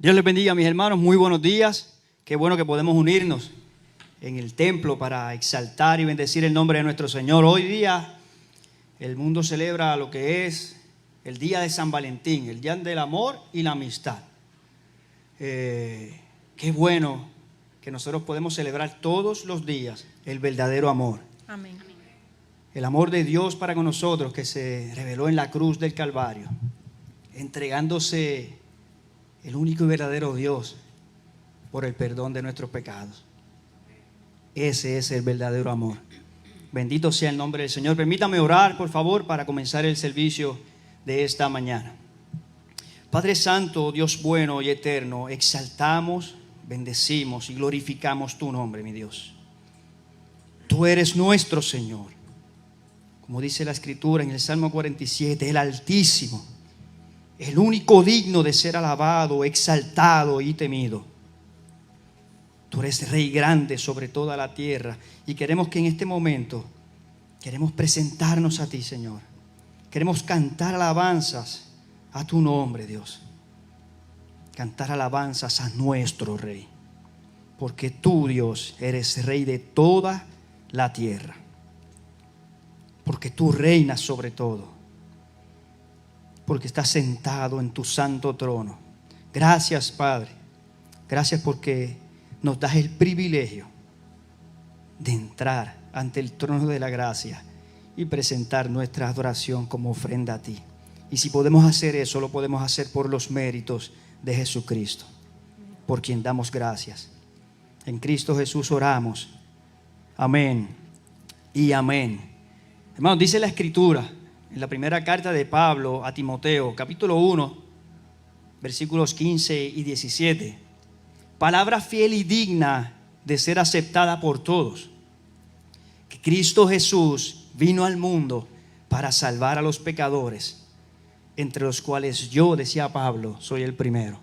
Dios les bendiga, mis hermanos, muy buenos días. Qué bueno que podemos unirnos en el templo para exaltar y bendecir el nombre de nuestro Señor. Hoy día el mundo celebra lo que es el día de San Valentín, el día del amor y la amistad. Qué bueno que nosotros podemos celebrar todos los días el verdadero amor. Amén. El amor de Dios para con nosotros, que se reveló en la cruz del Calvario, entregándose el único y verdadero Dios por el perdón de nuestros pecados. Ese es el verdadero amor. Bendito sea el nombre del Señor. Permítame orar, por favor, para comenzar el servicio de esta mañana. Padre Santo, Dios bueno y eterno, exaltamos, bendecimos y glorificamos tu nombre, mi Dios. Tú eres nuestro Señor. Como dice la Escritura en el Salmo 47, el Altísimo, el único digno de ser alabado, exaltado y temido. Tú eres Rey grande sobre toda la tierra y queremos que en este momento queremos presentarnos a ti, Señor. Queremos cantar alabanzas a tu nombre, Dios. Cantar alabanzas a nuestro Rey, porque tú, Dios, eres Rey de toda la tierra, porque tú reinas sobre todo, porque estás sentado en tu santo trono. Gracias, Padre. Gracias porque nos das el privilegio de entrar ante el trono de la gracia y presentar nuestra adoración como ofrenda a ti. Y si podemos hacer eso, lo podemos hacer por los méritos de Jesucristo, por quien damos gracias. En Cristo Jesús oramos. Amén y amén. Hermanos, dice la Escritura en la primera carta de Pablo a Timoteo, capítulo 1, versículos 15 y 17. Palabra fiel y digna de ser aceptada por todos, que Cristo Jesús vino al mundo para salvar a los pecadores, entre los cuales yo, decía Pablo, soy el primero.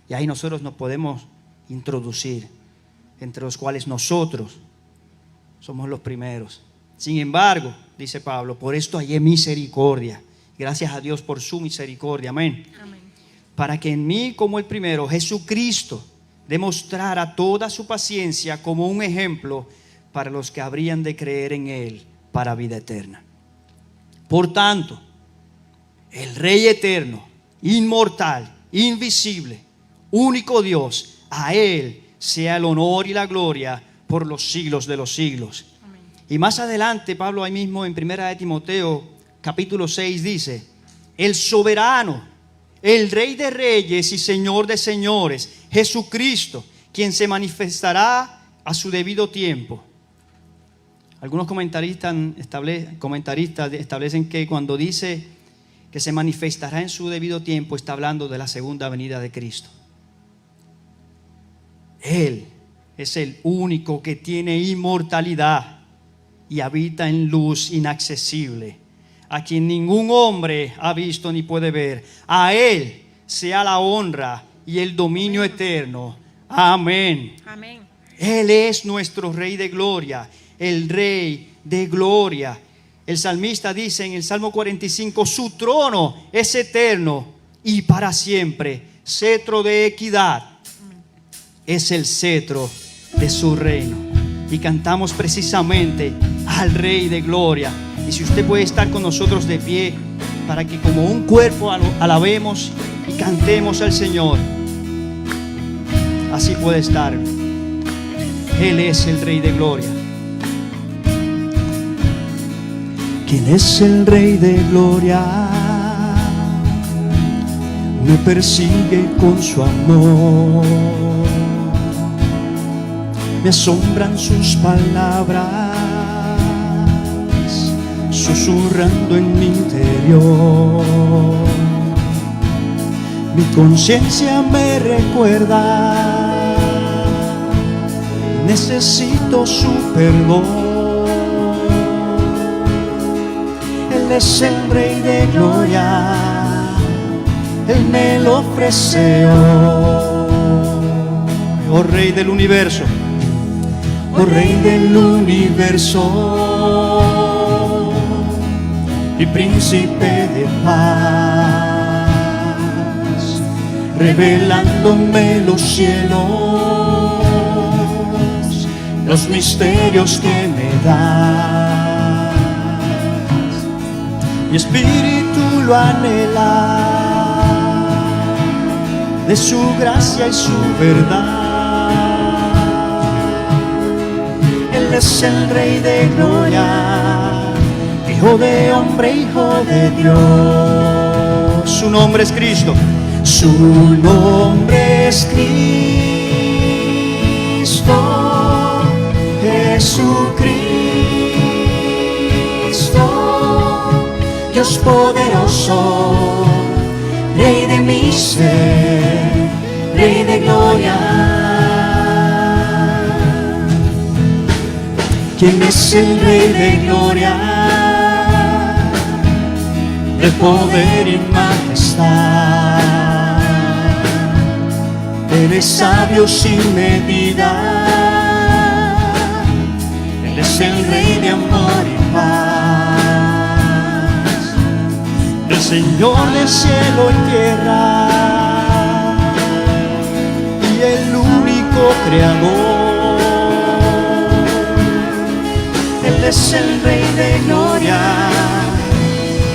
Y ahí nosotros nos podemos introducir, entre los cuales nosotros somos los primeros. Sin embargo, dice Pablo, por esto hallé misericordia. Gracias a Dios por su misericordia. Amén. Amén. Para que en mí, como el primero, Jesucristo demostrara toda su paciencia como un ejemplo para los que habrían de creer en Él para vida eterna. Por tanto, el Rey eterno, inmortal, invisible, único Dios, a Él sea el honor y la gloria por los siglos de los siglos. Y más adelante, Pablo ahí mismo en 1 Timoteo capítulo 6 dice: el soberano, el Rey de reyes y Señor de señores, Jesucristo, quien se manifestará a su debido tiempo. Algunos comentaristas establecen que cuando dice que se manifestará en su debido tiempo, está hablando de la segunda venida de Cristo. Él es el único que tiene inmortalidad y habita en luz inaccesible, a quien ningún hombre ha visto ni puede ver. A Él sea la honra y el dominio eterno. Amén. Amén. Él es nuestro Rey de gloria, el Rey de gloria. El salmista dice en el Salmo 45: su trono es eterno y para siempre. Cetro de equidad es el cetro de su reino. Y cantamos precisamente al Rey de gloria. Y si usted puede estar con nosotros de pie, para que como un cuerpo alabemos y cantemos al Señor. Así puede estar. Él es el Rey de gloria. ¿Quién es el Rey de gloria? Me persigue con su amor. Me asombran sus palabras, susurrando en mi interior. Mi conciencia me recuerda, necesito su perdón. Él es el Rey de gloria, Él me lo ofrece hoy. Oh Rey del universo, oh Rey del universo y Príncipe de paz, revelándome los cielos, los misterios que me das. Mi espíritu lo anhela, de su gracia y su verdad. Él es el Rey de gloria, Hijo de hombre, Hijo de Dios. Su nombre es Cristo. Su nombre es Cristo, Jesucristo, Dios poderoso, Rey de mi ser, Rey de gloria. ¿Quién es el Rey de gloria? De poder y majestad. Él es sabio sin medida. Él es el Rey de amor y paz. El Señor del cielo y tierra, y el único creador. Él es el Rey de gloria,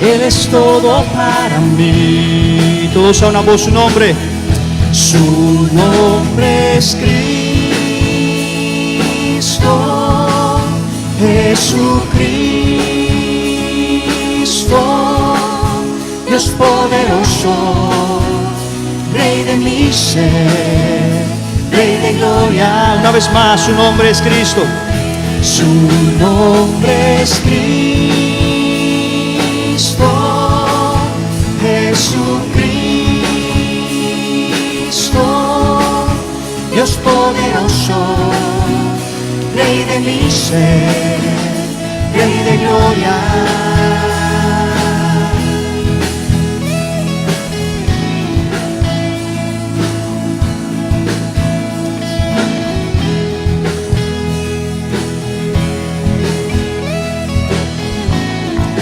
Él es todo para mí. Todos a una voz su nombre. Su nombre es Cristo, Jesucristo, Dios poderoso, Rey de mi ser, Rey de gloria. Una vez más, su nombre es Cristo. Su nombre es Cristo, Jesucristo, Dios poderoso, Rey de mi ser, Rey de gloria.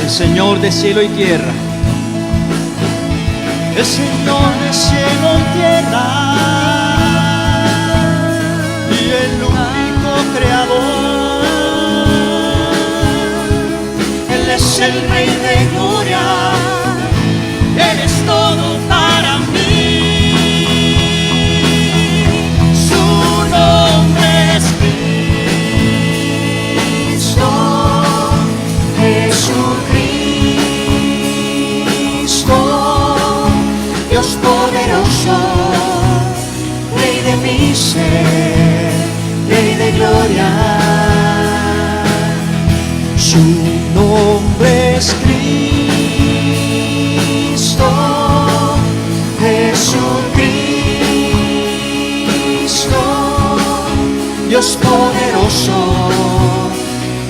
Señor de cielo y tierra, el Señor de cielo y tierra, y el único creador. Él es el Rey de gloria, Él es todo para mí. Su nombre es Cristo, Jesucristo, Dios poderoso, Rey de mi ser, Rey de gloria. Su nombre es Cristo, Jesucristo, Dios poderoso,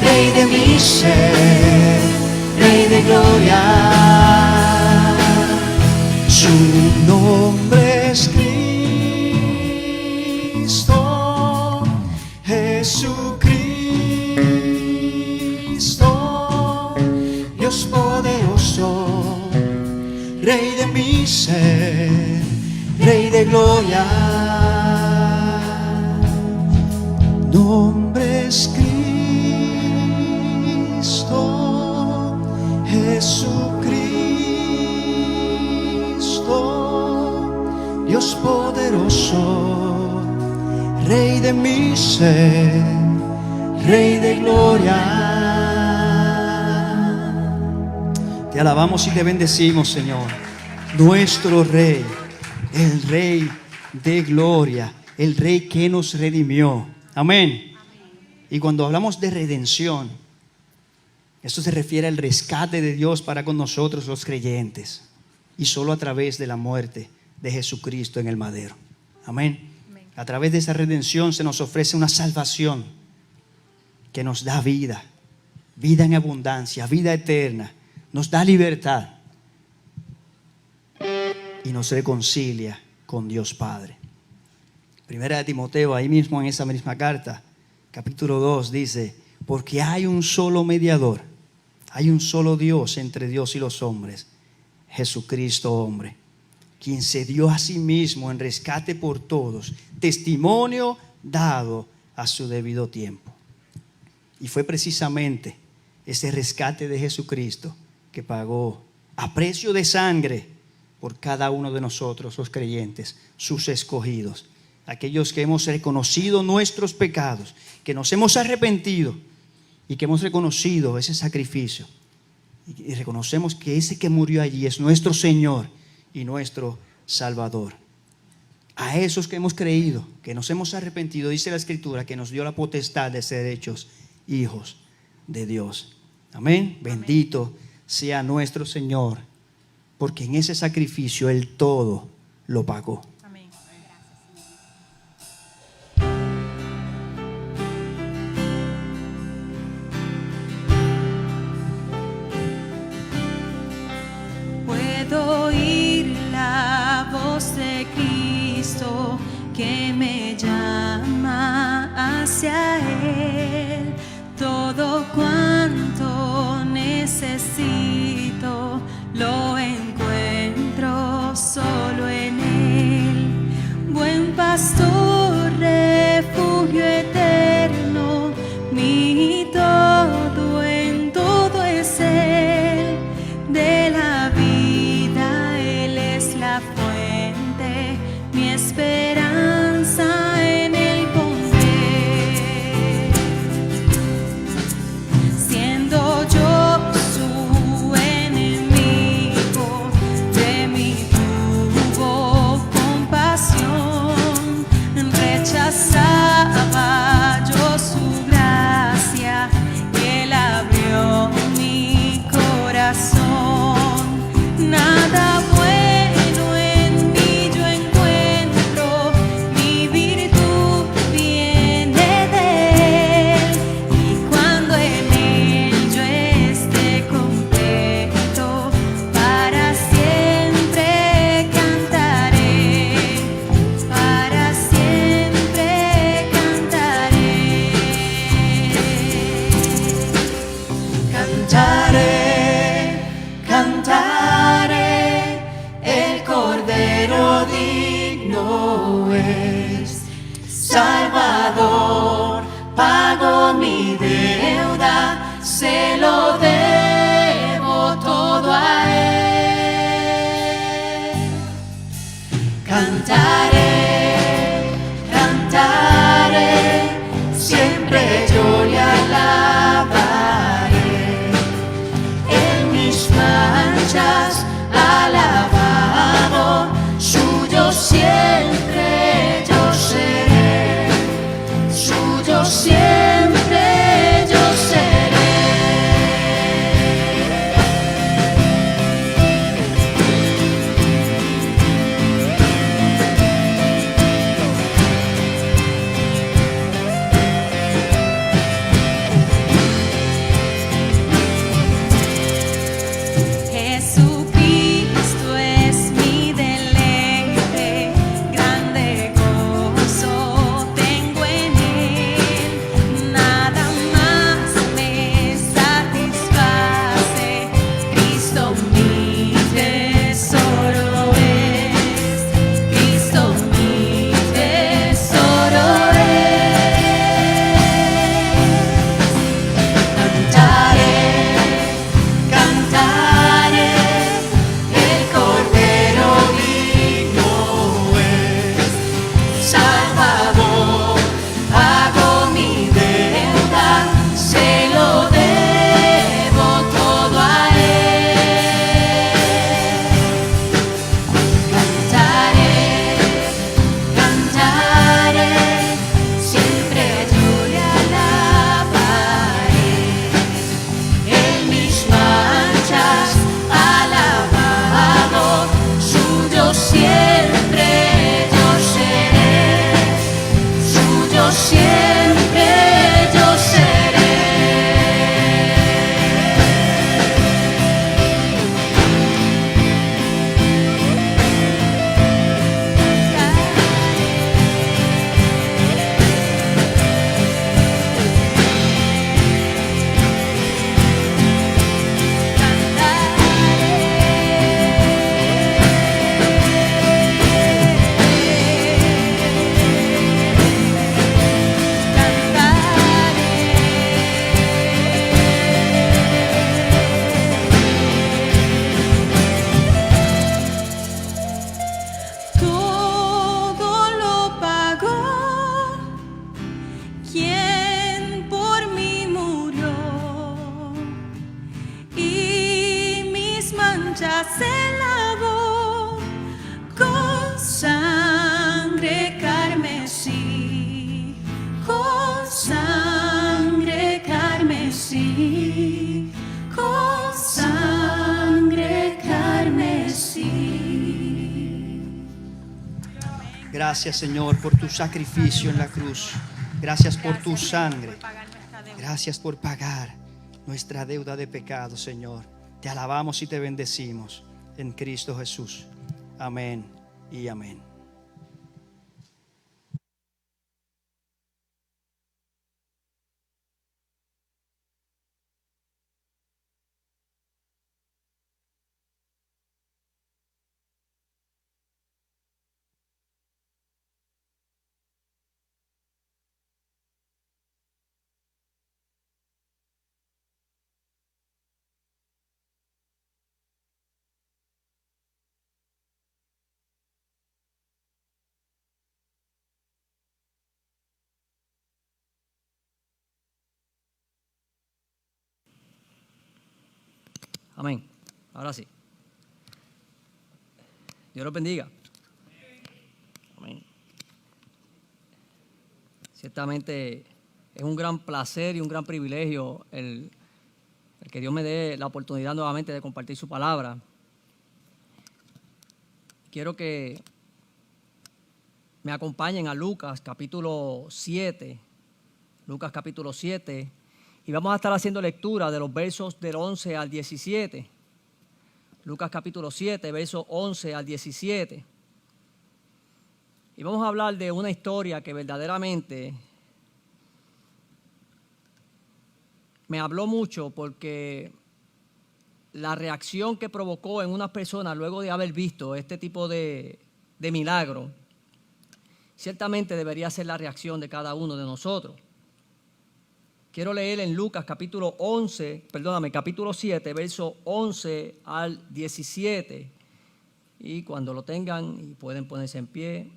Rey de mi ser, Rey de gloria. Su nombre es Cristo, Jesucristo, Dios poderoso, Rey de mi ser, Rey de gloria. Nombre es Cristo, Jesucristo, Dios poderoso, Rey de mi ser, Rey de gloria. Te alabamos y te bendecimos, Señor, nuestro Rey, el Rey de gloria, el Rey que nos redimió. Amén. Y cuando hablamos de redención, esto se refiere al rescate de Dios para con nosotros los creyentes, y solo a través de la muerte de Jesucristo en el madero. Amén. A través de esa redención se nos ofrece una salvación que nos da vida, vida en abundancia, vida eterna, nos da libertad y nos reconcilia con Dios Padre. Primera de Timoteo, ahí mismo en esa misma carta, capítulo 2, dice: porque hay un solo mediador, hay un solo Dios entre Dios y los hombres, Jesucristo hombre, quien se dio a sí mismo en rescate por todos, testimonio dado a su debido tiempo. Y fue precisamente ese rescate de Jesucristo que pagó a precio de sangre por cada uno de nosotros, los creyentes, sus escogidos, aquellos que hemos reconocido nuestros pecados, que nos hemos arrepentido y que hemos reconocido ese sacrificio y reconocemos que ese que murió allí es nuestro Señor y nuestro Salvador. A esos que hemos creído, que nos hemos arrepentido, dice la Escritura que nos dio la potestad de ser hechos hijos de Dios. Amén. Bendito sea nuestro Señor, porque en ese sacrificio Él todo lo pagó. Amén. Puedo oír la voz de Cristo que me llama hacia Él. Todo cuanto necesito lo encuentro solo en Él. Buen pastor, refugio eterno, mi todo en todo es Él. De la vida Él es la fuente, mi esperanza en Él pondré. Siendo yo su enemigo, de mí tuvo compasión. Rechazaba yo su gracia y Él abrió mi corazón. Nada bueno en mí yo encuentro, mi virtud viene de Él. Y cuando en Él yo esté completo, para siempre cantaré, para siempre cantaré. Cantaré, cantaré, el Cordero digno es. Salvador, pagó mi deuda, se lo debo todo a Él. Cantaré, cantaré, siempre yo le alabaré. En mis manchas alabado, suyo siempre yo seré, suyo siempre yo seré. Jesucristo es mi deleite, grande gozo tengo en Él. se lavó con sangre carmesí, con sangre carmesí, con sangre carmesí. Gracias, Señor, por tu sacrificio en la cruz. Gracias por tu sangre. Gracias por pagar nuestra deuda de pecado, Señor. Te alabamos y te bendecimos en Cristo Jesús. Amén y amén. Amén. Ahora sí. Dios los bendiga. Amén. Ciertamente es un gran placer y un gran privilegio el que Dios me dé la oportunidad nuevamente de compartir su palabra. Quiero que me acompañen a Lucas capítulo 7. Lucas capítulo 7. Y vamos a estar haciendo lectura de los versos del 11 al 17. Lucas capítulo 7, versos 11 al 17. Y vamos a hablar de una historia que verdaderamente me habló mucho, porque la reacción que provocó en unas personas luego de haber visto este tipo de milagro, ciertamente debería ser la reacción de cada uno de nosotros. Quiero leer en Lucas capítulo 7, verso 11 al 17. Y cuando lo tengan y pueden ponerse en pie,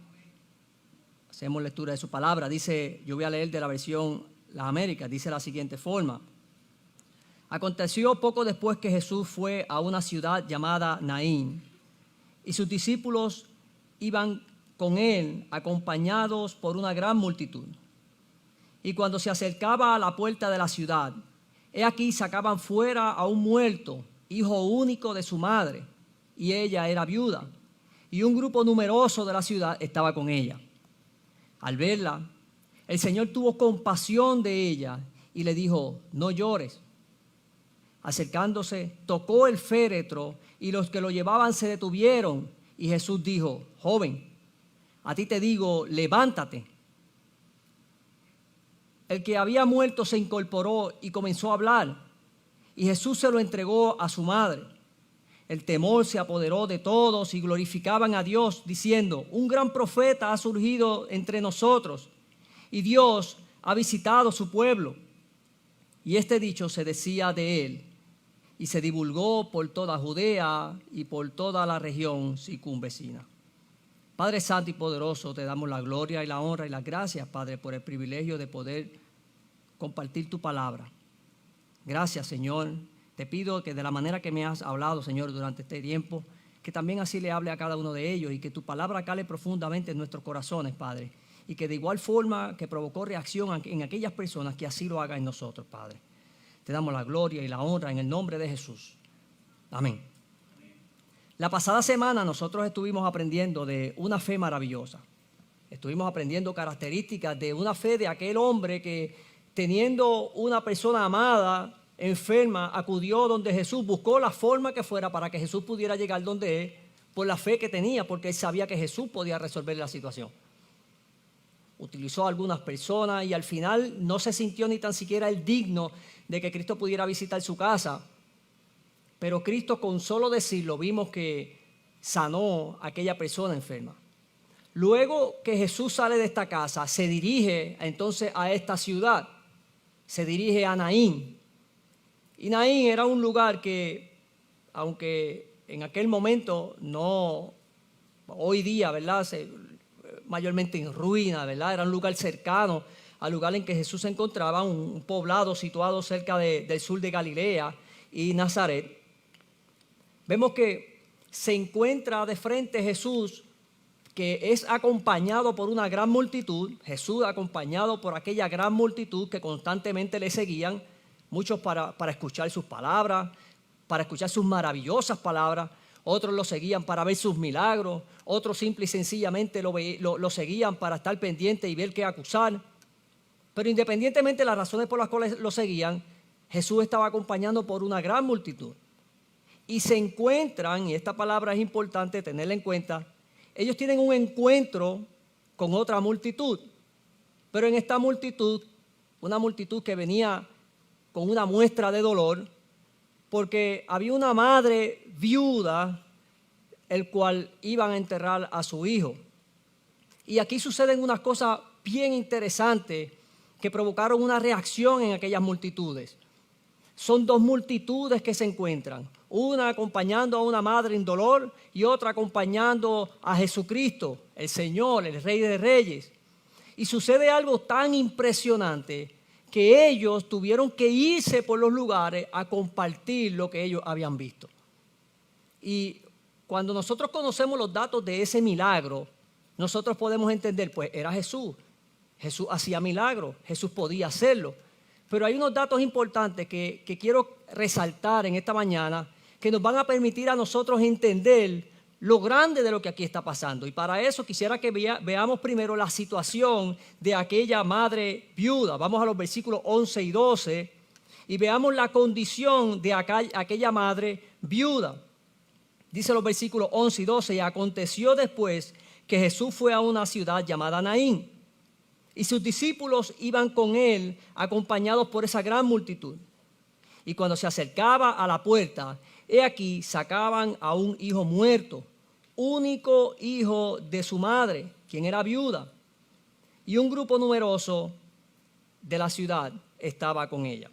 hacemos lectura de su palabra. Dice, yo voy a leer de la versión Las Américas, dice de la siguiente forma. Aconteció poco después que Jesús fue a una ciudad llamada Naín, y sus discípulos iban con él acompañados por una gran multitud. Y cuando se acercaba a la puerta de la ciudad, he aquí sacaban fuera a un muerto, hijo único de su madre, y ella era viuda, y un grupo numeroso de la ciudad estaba con ella. Al verla, el Señor tuvo compasión de ella y le dijo, no llores. Acercándose, tocó el féretro, y los que lo llevaban se detuvieron, y Jesús dijo, joven, a ti te digo, levántate. El que había muerto se incorporó y comenzó a hablar, y Jesús se lo entregó a su madre. El temor se apoderó de todos y glorificaban a Dios, diciendo, un gran profeta ha surgido entre nosotros, y Dios ha visitado su pueblo. Y este dicho se decía de él, y se divulgó por toda Judea y por toda la región circunvecina. Padre Santo y Poderoso, te damos la gloria y la honra y las gracias, Padre, por el privilegio de poder compartir tu palabra. Gracias, Señor. Te pido que de la manera que me has hablado, Señor, durante este tiempo, que también así le hable a cada uno de ellos, y que tu palabra cale profundamente en nuestros corazones, Padre, y que de igual forma que provocó reacción en aquellas personas, que así lo haga en nosotros, Padre. Te damos la gloria y la honra en el nombre de Jesús. Amén. La pasada semana nosotros estuvimos aprendiendo de una fe maravillosa. Estuvimos aprendiendo características de una fe de aquel hombre que, teniendo una persona amada, enferma, acudió donde Jesús, buscó la forma que fuera para que Jesús pudiera llegar donde él, por la fe que tenía, porque él sabía que Jesús podía resolver la situación. Utilizó a algunas personas y al final no se sintió ni tan siquiera el digno de que Cristo pudiera visitar su casa. Pero Cristo, con solo decirlo, vimos que sanó a aquella persona enferma. Luego que Jesús sale de esta casa, se dirige entonces a esta ciudad. Se dirige a Naín. Y Naín era un lugar que, aunque en aquel momento no, hoy día, ¿verdad?, mayormente en ruina, ¿verdad?, era un lugar cercano al lugar en que Jesús se encontraba, un poblado situado cerca del sur de Galilea y Nazaret. Vemos que se encuentra de frente Jesús, que es acompañado por una gran multitud. Jesús acompañado por aquella gran multitud que constantemente le seguían, muchos para escuchar sus palabras, para escuchar sus maravillosas palabras. Otros lo seguían para ver sus milagros, otros simple y sencillamente lo seguían para estar pendiente y ver qué acusar. Pero independientemente de las razones por las cuales lo seguían, Jesús estaba acompañado por una gran multitud. Y se encuentran, y esta palabra es importante tenerla en cuenta, ellos tienen un encuentro con otra multitud. Pero en esta multitud, una multitud que venía con una muestra de dolor, porque había una madre viuda, el cual iban a enterrar a su hijo. Y aquí suceden unas cosas bien interesantes que provocaron una reacción en aquellas multitudes. Son dos multitudes que se encuentran, una acompañando a una madre en dolor y otra acompañando a Jesucristo, el Señor, el Rey de Reyes. Y sucede algo tan impresionante que ellos tuvieron que irse por los lugares a compartir lo que ellos habían visto. Y cuando nosotros conocemos los datos de ese milagro, nosotros podemos entender, pues era Jesús. Jesús hacía milagros, Jesús podía hacerlo. Pero hay unos datos importantes que quiero resaltar en esta mañana que nos van a permitir a nosotros entender lo grande de lo que aquí está pasando. Y para eso quisiera que veamos primero la situación de aquella madre viuda. Vamos a los versículos 11 y 12 y veamos la condición de aquella madre viuda. Dice los versículos 11 y 12, y aconteció después que Jesús fue a una ciudad llamada Naín, y sus discípulos iban con él acompañados por esa gran multitud. Y cuando se acercaba a la puerta, he aquí sacaban a un hijo muerto, único hijo de su madre, quien era viuda, y un grupo numeroso de la ciudad estaba con ella.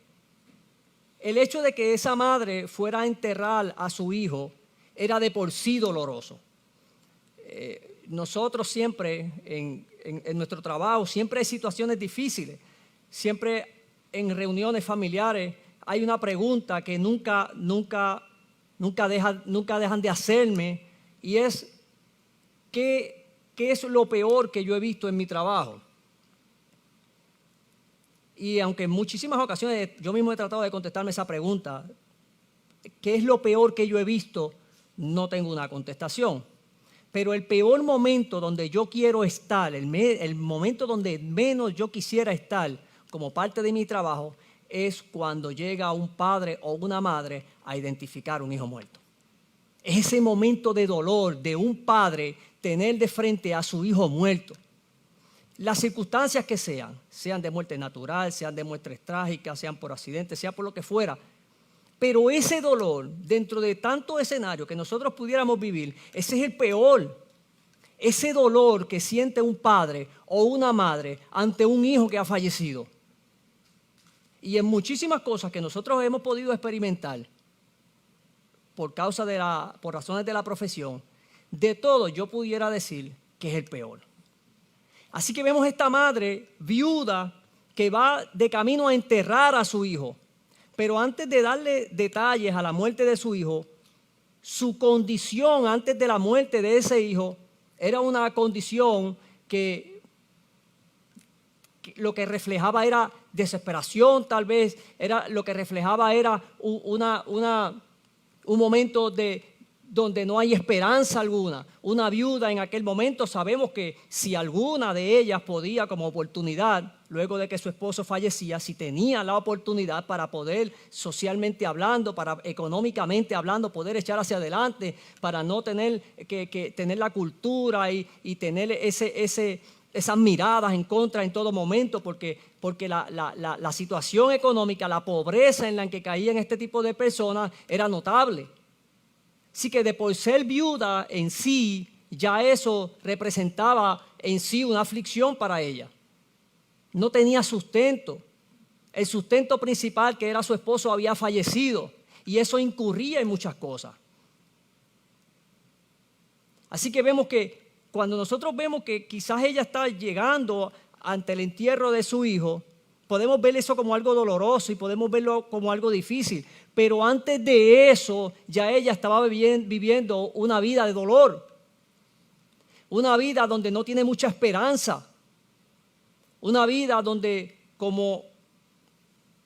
El hecho de que esa madre fuera a enterrar a su hijo era de por sí doloroso. Nosotros siempre en nuestro trabajo, siempre hay situaciones difíciles, siempre en reuniones familiares hay una pregunta que nunca dejan de hacerme, y es ¿qué es lo peor que yo he visto en mi trabajo? Y aunque en muchísimas ocasiones yo mismo he tratado de contestarme esa pregunta, ¿qué es lo peor que yo he visto? No tengo una contestación. Pero el peor momento donde yo quiero estar, el momento donde menos yo quisiera estar como parte de mi trabajo, es cuando llega un padre o una madre a identificar un hijo muerto. Es ese momento de dolor de un padre tener de frente a su hijo muerto. Las circunstancias que sean de muerte natural, sean de muertes trágicas, sean por accidente, sea por lo que fuera. Pero ese dolor, dentro de tanto escenario que nosotros pudiéramos vivir, ese es el peor. Ese dolor que siente un padre o una madre ante un hijo que ha fallecido. Y en muchísimas cosas que nosotros hemos podido experimentar por razones de la profesión, de todo yo pudiera decir que es el peor. Así que vemos esta madre viuda que va de camino a enterrar a su hijo. Pero antes de darle detalles a la muerte de su hijo, su condición antes de la muerte de ese hijo era una condición que lo que reflejaba era desesperación, tal vez, lo que reflejaba era un momento donde no hay esperanza alguna. Una viuda en aquel momento, sabemos que si alguna de ellas podía, como oportunidad, luego de que su esposo fallecía, si tenía la oportunidad para poder socialmente hablando, para económicamente hablando, poder echar hacia adelante, para no tener que tener la cultura y tener esas miradas en contra en todo momento, porque la situación económica, la pobreza en la que caían este tipo de personas era notable. Así que de por ser viuda en sí, ya eso representaba en sí una aflicción para ella. No tenía sustento. El sustento principal, que era su esposo, había fallecido, y eso incurría en muchas cosas. Así que vemos que cuando nosotros vemos que quizás ella está llegando ante el entierro de su hijo, podemos ver eso como algo doloroso y podemos verlo como algo difícil. Pero antes de eso, ya ella estaba viviendo una vida de dolor. Una vida donde no tiene mucha esperanza. Una vida donde, como,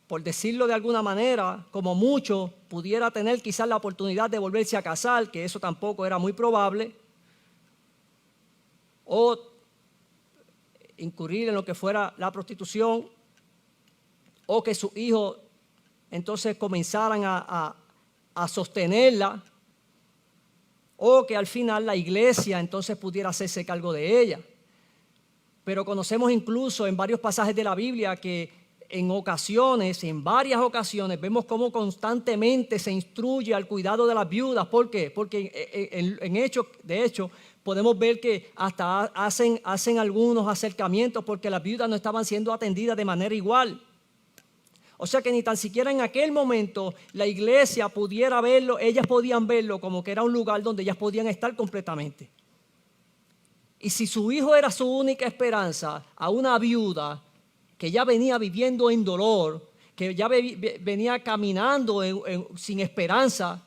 por decirlo de alguna manera, como mucho, pudiera tener quizás la oportunidad de volverse a casar, que eso tampoco era muy probable, o incurrir en lo que fuera la prostitución, o que sus hijos entonces comenzaran a sostenerla, o que al final la iglesia entonces pudiera hacerse cargo de ella. Pero conocemos incluso en varios pasajes de la Biblia que en ocasiones, en varias ocasiones, vemos cómo constantemente se instruye al cuidado de las viudas. ¿Por qué? Porque de hecho, podemos ver que hasta hacen algunos acercamientos porque las viudas no estaban siendo atendidas de manera igual. O sea que ni tan siquiera en aquel momento la iglesia pudiera verlo, ellas podían verlo como que era un lugar donde ellas podían estar completamente. Y si su hijo era su única esperanza, a una viuda que ya venía viviendo en dolor, que ya venía caminando sin esperanza,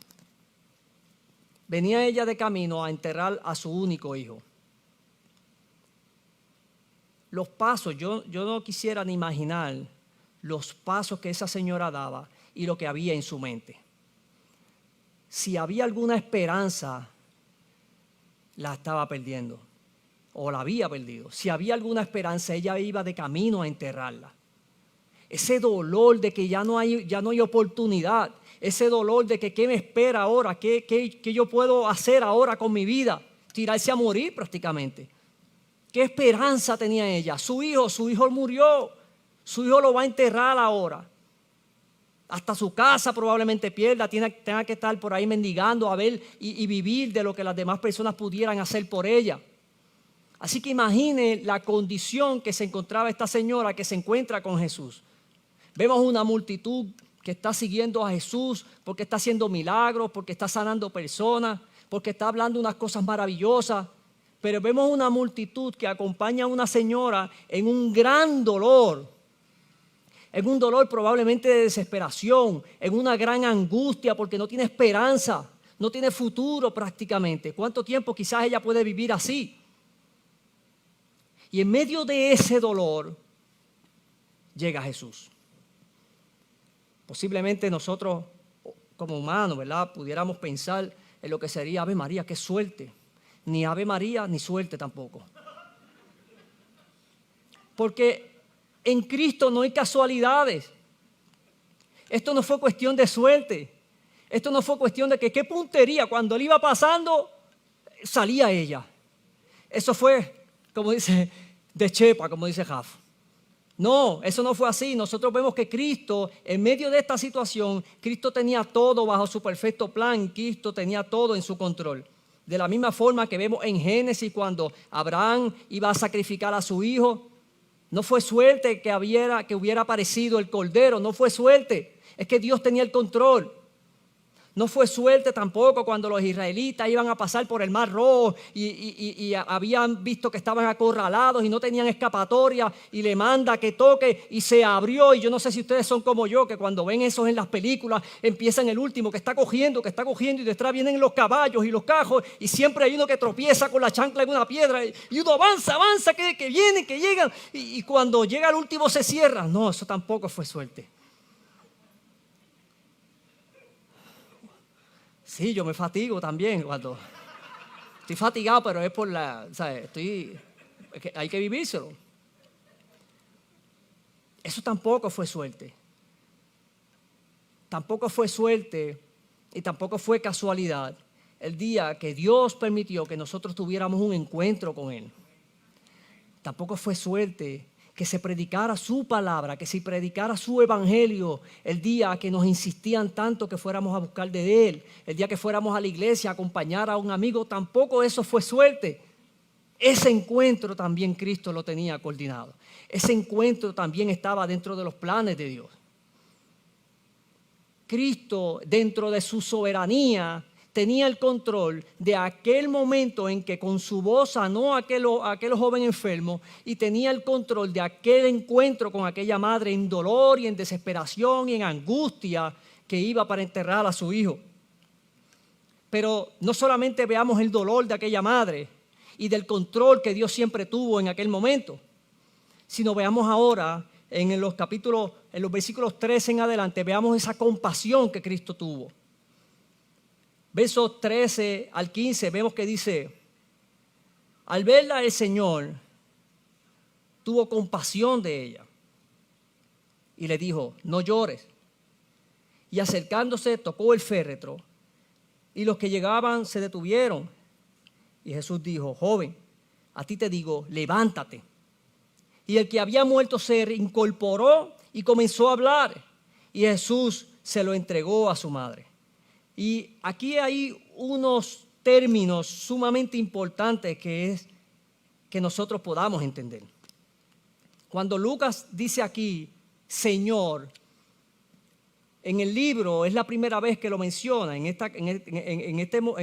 venía ella de camino a enterrar a su único hijo. Los pasos, yo no quisiera ni imaginar los pasos que esa señora daba y lo que había en su mente. Si había alguna esperanza, la estaba perdiendo. O la había perdido. Si había alguna esperanza, ella iba de camino a enterrarla. Ese dolor de que ya no hay oportunidad. Ese dolor de que qué me espera ahora, qué yo puedo hacer ahora con mi vida. Tirarse a morir prácticamente. ¿Qué esperanza tenía ella? Su hijo murió. Su hijo lo va a enterrar ahora. Hasta su casa probablemente pierda, tenga que estar por ahí mendigando a ver y vivir de lo que las demás personas pudieran hacer por ella. Así que imagine la condición que se encontraba esta señora que se encuentra con Jesús. Vemos una multitud que está siguiendo a Jesús porque está haciendo milagros, porque está sanando personas, porque está hablando unas cosas maravillosas. Pero vemos una multitud que acompaña a una señora en un gran dolor. En un dolor probablemente de desesperación, en una gran angustia porque no tiene esperanza, no tiene futuro prácticamente. ¿Cuánto tiempo quizás ella puede vivir así? Y en medio de ese dolor llega Jesús. Posiblemente nosotros como humanos, ¿verdad?, pudiéramos pensar en lo que sería Ave María, qué suerte. Ni Ave María ni suerte tampoco. Porque en Cristo no hay casualidades. Esto no fue cuestión de suerte. Esto no fue cuestión de que qué puntería. Cuando él iba pasando, salía ella. Eso fue, como dice, de chepa, como dice Jaf. No, eso no fue así. Nosotros vemos que Cristo, en medio de esta situación, Cristo tenía todo bajo su perfecto plan. Cristo tenía todo en su control. De la misma forma que vemos en Génesis cuando Abraham iba a sacrificar a su hijo. No fue suerte que hubiera aparecido el cordero, no fue suerte. Es que Dios tenía el control. No fue suerte tampoco cuando los israelitas iban a pasar por el Mar Rojo y habían visto que estaban acorralados y no tenían escapatoria y le manda que toque y se abrió. Y yo no sé si ustedes son como yo, que cuando ven esos en las películas empiezan el último que está cogiendo y detrás vienen los caballos y los cajos y siempre hay uno que tropieza con la chancla en una piedra y uno avanza, que vienen, que llegan y cuando llega el último se cierra. No, eso tampoco fue suerte. Sí, yo me fatigo también cuando estoy fatigado, pero es por ¿sabes? Hay que vivírselo. Eso tampoco fue suerte. Tampoco fue suerte y tampoco fue casualidad el día que Dios permitió que nosotros tuviéramos un encuentro con Él. Tampoco fue suerte que se predicara su palabra, que se predicara su evangelio el día que nos insistían tanto que fuéramos a buscar de Él, el día que fuéramos a la iglesia a acompañar a un amigo. Tampoco eso fue suerte. Ese encuentro también Cristo lo tenía coordinado. Ese encuentro también estaba dentro de los planes de Dios. Cristo, dentro de su soberanía, tenía el control de aquel momento en que con su voz sanó a aquel joven enfermo y tenía el control de aquel encuentro con aquella madre en dolor y en desesperación y en angustia que iba para enterrar a su hijo. Pero no solamente veamos el dolor de aquella madre y del control que Dios siempre tuvo en aquel momento, sino veamos ahora en los versículos 13 en adelante, veamos esa compasión que Cristo tuvo. Versos 13 al 15, vemos que dice: al verla el Señor tuvo compasión de ella y le dijo: no llores. Y acercándose tocó el féretro y los que llegaban se detuvieron. Y Jesús dijo: joven, a ti te digo, levántate. Y el que había muerto se reincorporó y comenzó a hablar. Y Jesús se lo entregó a su madre. Y aquí hay unos términos sumamente importantes que es que nosotros podamos entender. Cuando Lucas dice aquí, Señor, en el libro es la primera vez que lo menciona, en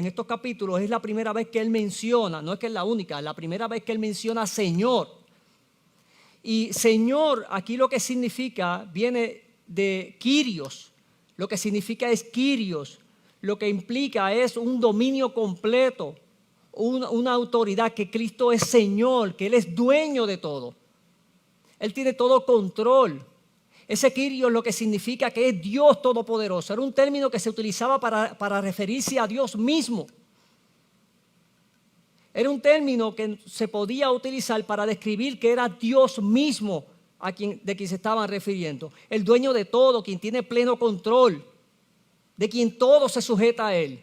estos capítulos es la primera vez que él menciona, no es que es la única, es la primera vez que él menciona Señor. Y Señor, aquí lo que significa, viene de Kyrios, lo que significa es Kyrios, lo que implica es un dominio completo, una autoridad, que Cristo es Señor, que Él es dueño de todo. Él tiene todo control. Ese Kyrios lo que significa que es Dios todopoderoso. Era un término que se utilizaba para referirse a Dios mismo. Era un término que se podía utilizar para describir que era Dios mismo de quien se estaban refiriendo. El dueño de todo, quien tiene pleno control, de quien todo se sujeta a Él.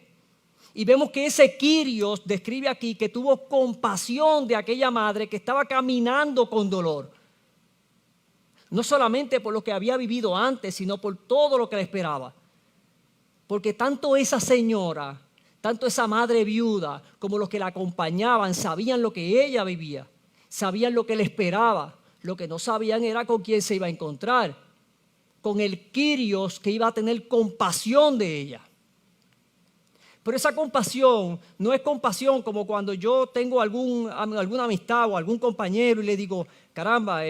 Y vemos que ese Kyrios describe aquí que tuvo compasión de aquella madre que estaba caminando con dolor. No solamente por lo que había vivido antes, sino por todo lo que le esperaba. Porque tanto esa señora, tanto esa madre viuda, como los que la acompañaban, sabían lo que ella vivía, sabían lo que le esperaba. Lo que no sabían era con quién se iba a encontrar, con el Kyrios que iba a tener compasión de ella. Pero esa compasión no es compasión como cuando yo tengo alguna amistad o algún compañero y le digo, caramba,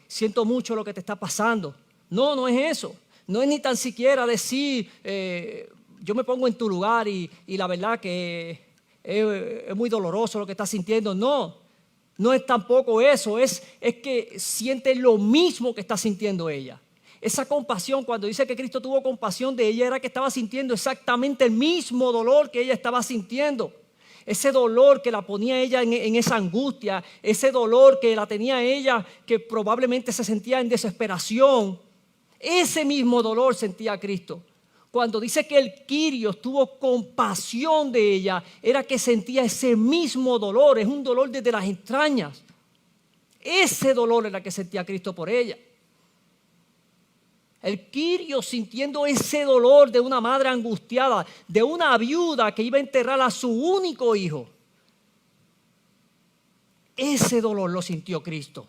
siento mucho lo que te está pasando. No, no es eso. No es ni tan siquiera decir, yo me pongo en tu lugar y la verdad que es muy doloroso lo que estás sintiendo. No, no es tampoco eso. Es que siente lo mismo que está sintiendo ella. Esa compasión, cuando dice que Cristo tuvo compasión de ella, era que estaba sintiendo exactamente el mismo dolor que ella estaba sintiendo. Ese dolor que la ponía ella en esa angustia, ese dolor que la tenía ella, que probablemente se sentía en desesperación. Ese mismo dolor sentía Cristo. Cuando dice que el Kyrios tuvo compasión de ella, era que sentía ese mismo dolor. Es un dolor desde las entrañas. Ese dolor era que sentía Cristo por ella. El Kyrios sintiendo ese dolor de una madre angustiada, de una viuda que iba a enterrar a su único hijo. Ese dolor lo sintió Cristo.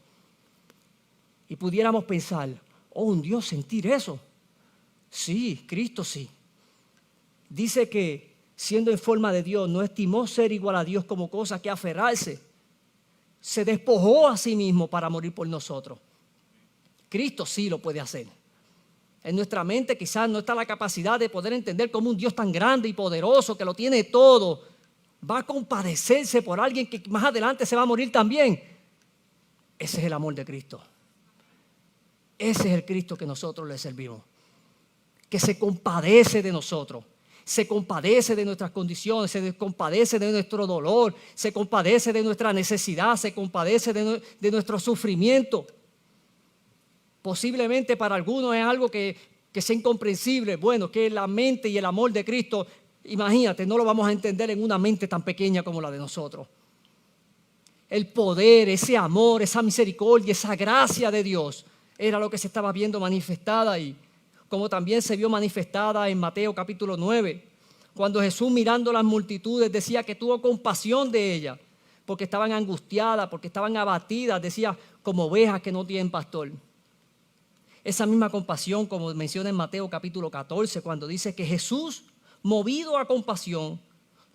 Y pudiéramos pensar, oh, un Dios sentir eso. Sí, Cristo sí. Dice que siendo en forma de Dios, no estimó ser igual a Dios como cosa que aferrarse. Se despojó a sí mismo para morir por nosotros. Cristo sí lo puede hacer. En nuestra mente quizás no está la capacidad de poder entender cómo un Dios tan grande y poderoso que lo tiene todo va a compadecerse por alguien que más adelante se va a morir también. Ese es el amor de Cristo. Ese es el Cristo que nosotros le servimos. Que se compadece de nosotros. Se compadece de nuestras condiciones, se compadece de nuestro dolor, se compadece de nuestra necesidad, se compadece de nuestro sufrimiento. Posiblemente para algunos es algo que sea incomprensible. Bueno, que la mente y el amor de Cristo, imagínate, no lo vamos a entender en una mente tan pequeña como la de nosotros. El poder, ese amor, esa misericordia, esa gracia de Dios era lo que se estaba viendo manifestada ahí. Como también se vio manifestada en Mateo capítulo 9, cuando Jesús mirando las multitudes decía que tuvo compasión de ellas, porque estaban angustiadas, porque estaban abatidas, decía, como ovejas que no tienen pastor. Esa misma compasión, como menciona en Mateo capítulo 14, cuando dice que Jesús, movido a compasión,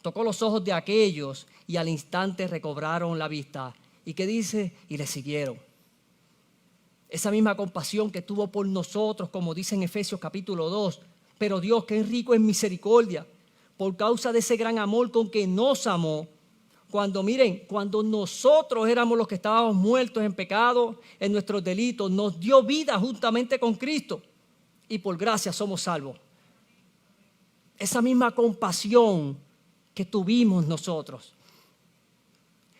tocó los ojos de aquellos y al instante recobraron la vista. ¿Y qué dice? Y le siguieron. Esa misma compasión que tuvo por nosotros, como dice en Efesios capítulo 2. Pero Dios, que es rico en misericordia, por causa de ese gran amor con que nos amó, cuando nosotros éramos los que estábamos muertos en pecado, en nuestros delitos, nos dio vida juntamente con Cristo y por gracia somos salvos. Esa misma compasión que tuvimos nosotros,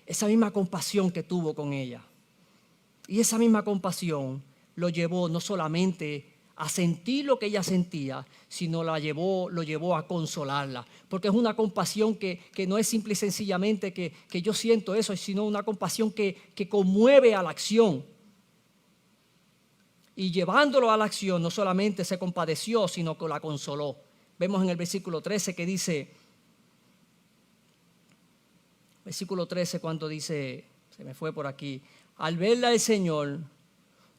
esa misma compasión que tuvo con ella. Y esa misma compasión lo llevó no solamente a sentir lo que ella sentía, sino lo llevó a consolarla. Porque es una compasión que no es simple y sencillamente que yo siento eso, sino una compasión que conmueve a la acción. Y llevándolo a la acción, no solamente se compadeció, sino que la consoló. Vemos en el versículo 13 que dice, versículo 13 cuando dice, se me fue por aquí, al verla el Señor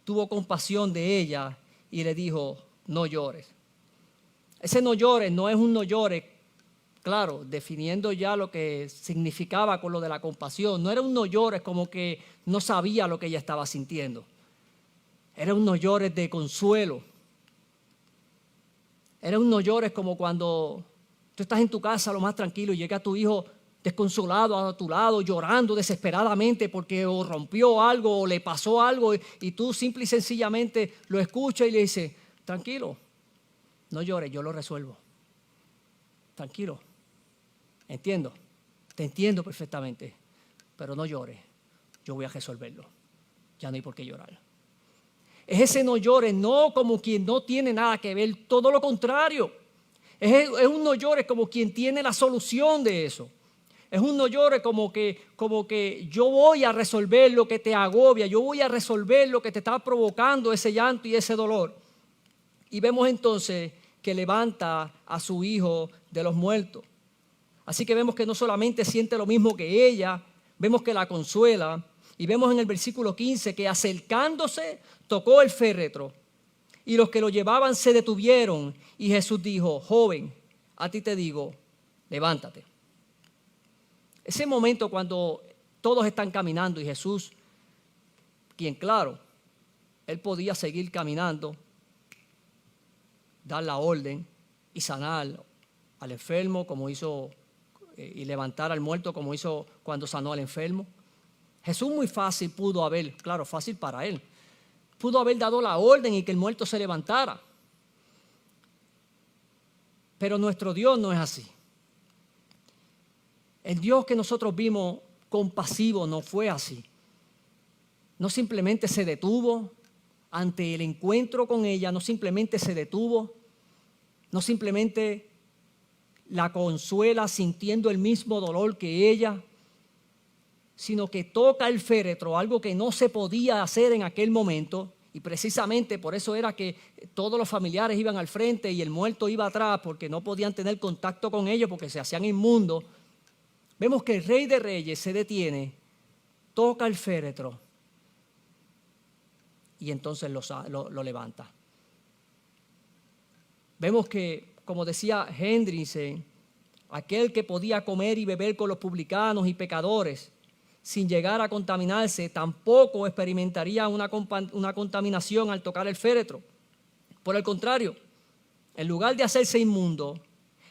tuvo compasión de ella y le dijo, no llores. Ese no llores no es un no llores, claro, definiendo ya lo que significaba con lo de la compasión. No era un no llores como que no sabía lo que ella estaba sintiendo. Era un no llores de consuelo. Era un no llores como cuando tú estás en tu casa lo más tranquilo y llega tu hijo desconsolado a tu lado, llorando desesperadamente porque o rompió algo o le pasó algo y tú simple y sencillamente lo escuchas y le dices, tranquilo, no llores, yo lo resuelvo. Tranquilo, entiendo, te entiendo perfectamente, pero no llores, yo voy a resolverlo, ya no hay por qué llorar. Es ese no llores, no como quien no tiene nada que ver, todo lo contrario. Es un no llores como quien tiene la solución de eso. Es un no llores como que yo voy a resolver lo que te agobia, yo voy a resolver lo que te está provocando ese llanto y ese dolor. Y vemos entonces que levanta a su hijo de los muertos. Así que vemos que no solamente siente lo mismo que ella, vemos que la consuela. Y vemos en el versículo 15 que acercándose tocó el féretro y los que lo llevaban se detuvieron. Y Jesús dijo, joven, a ti te digo, levántate. Ese momento cuando todos están caminando y Jesús, quien claro, él podía seguir caminando, dar la orden y sanar al enfermo como hizo y levantar al muerto como hizo cuando sanó al enfermo. Jesús muy fácil pudo haber, claro, fácil para él, pudo haber dado la orden y que el muerto se levantara. Pero nuestro Dios no es así. El Dios que nosotros vimos compasivo no fue así. No simplemente se detuvo ante el encuentro con ella, no simplemente se detuvo, no simplemente la consuela sintiendo el mismo dolor que ella, sino que toca el féretro, algo que no se podía hacer en aquel momento, y precisamente por eso era que todos los familiares iban al frente y el muerto iba atrás, porque no podían tener contacto con ellos porque se hacían inmundos. Vemos que el Rey de Reyes se detiene, toca el féretro y entonces lo levanta. Vemos que, como decía Hendrickson, aquel que podía comer y beber con los publicanos y pecadores sin llegar a contaminarse, tampoco experimentaría una contaminación al tocar el féretro. Por el contrario, en lugar de hacerse inmundo,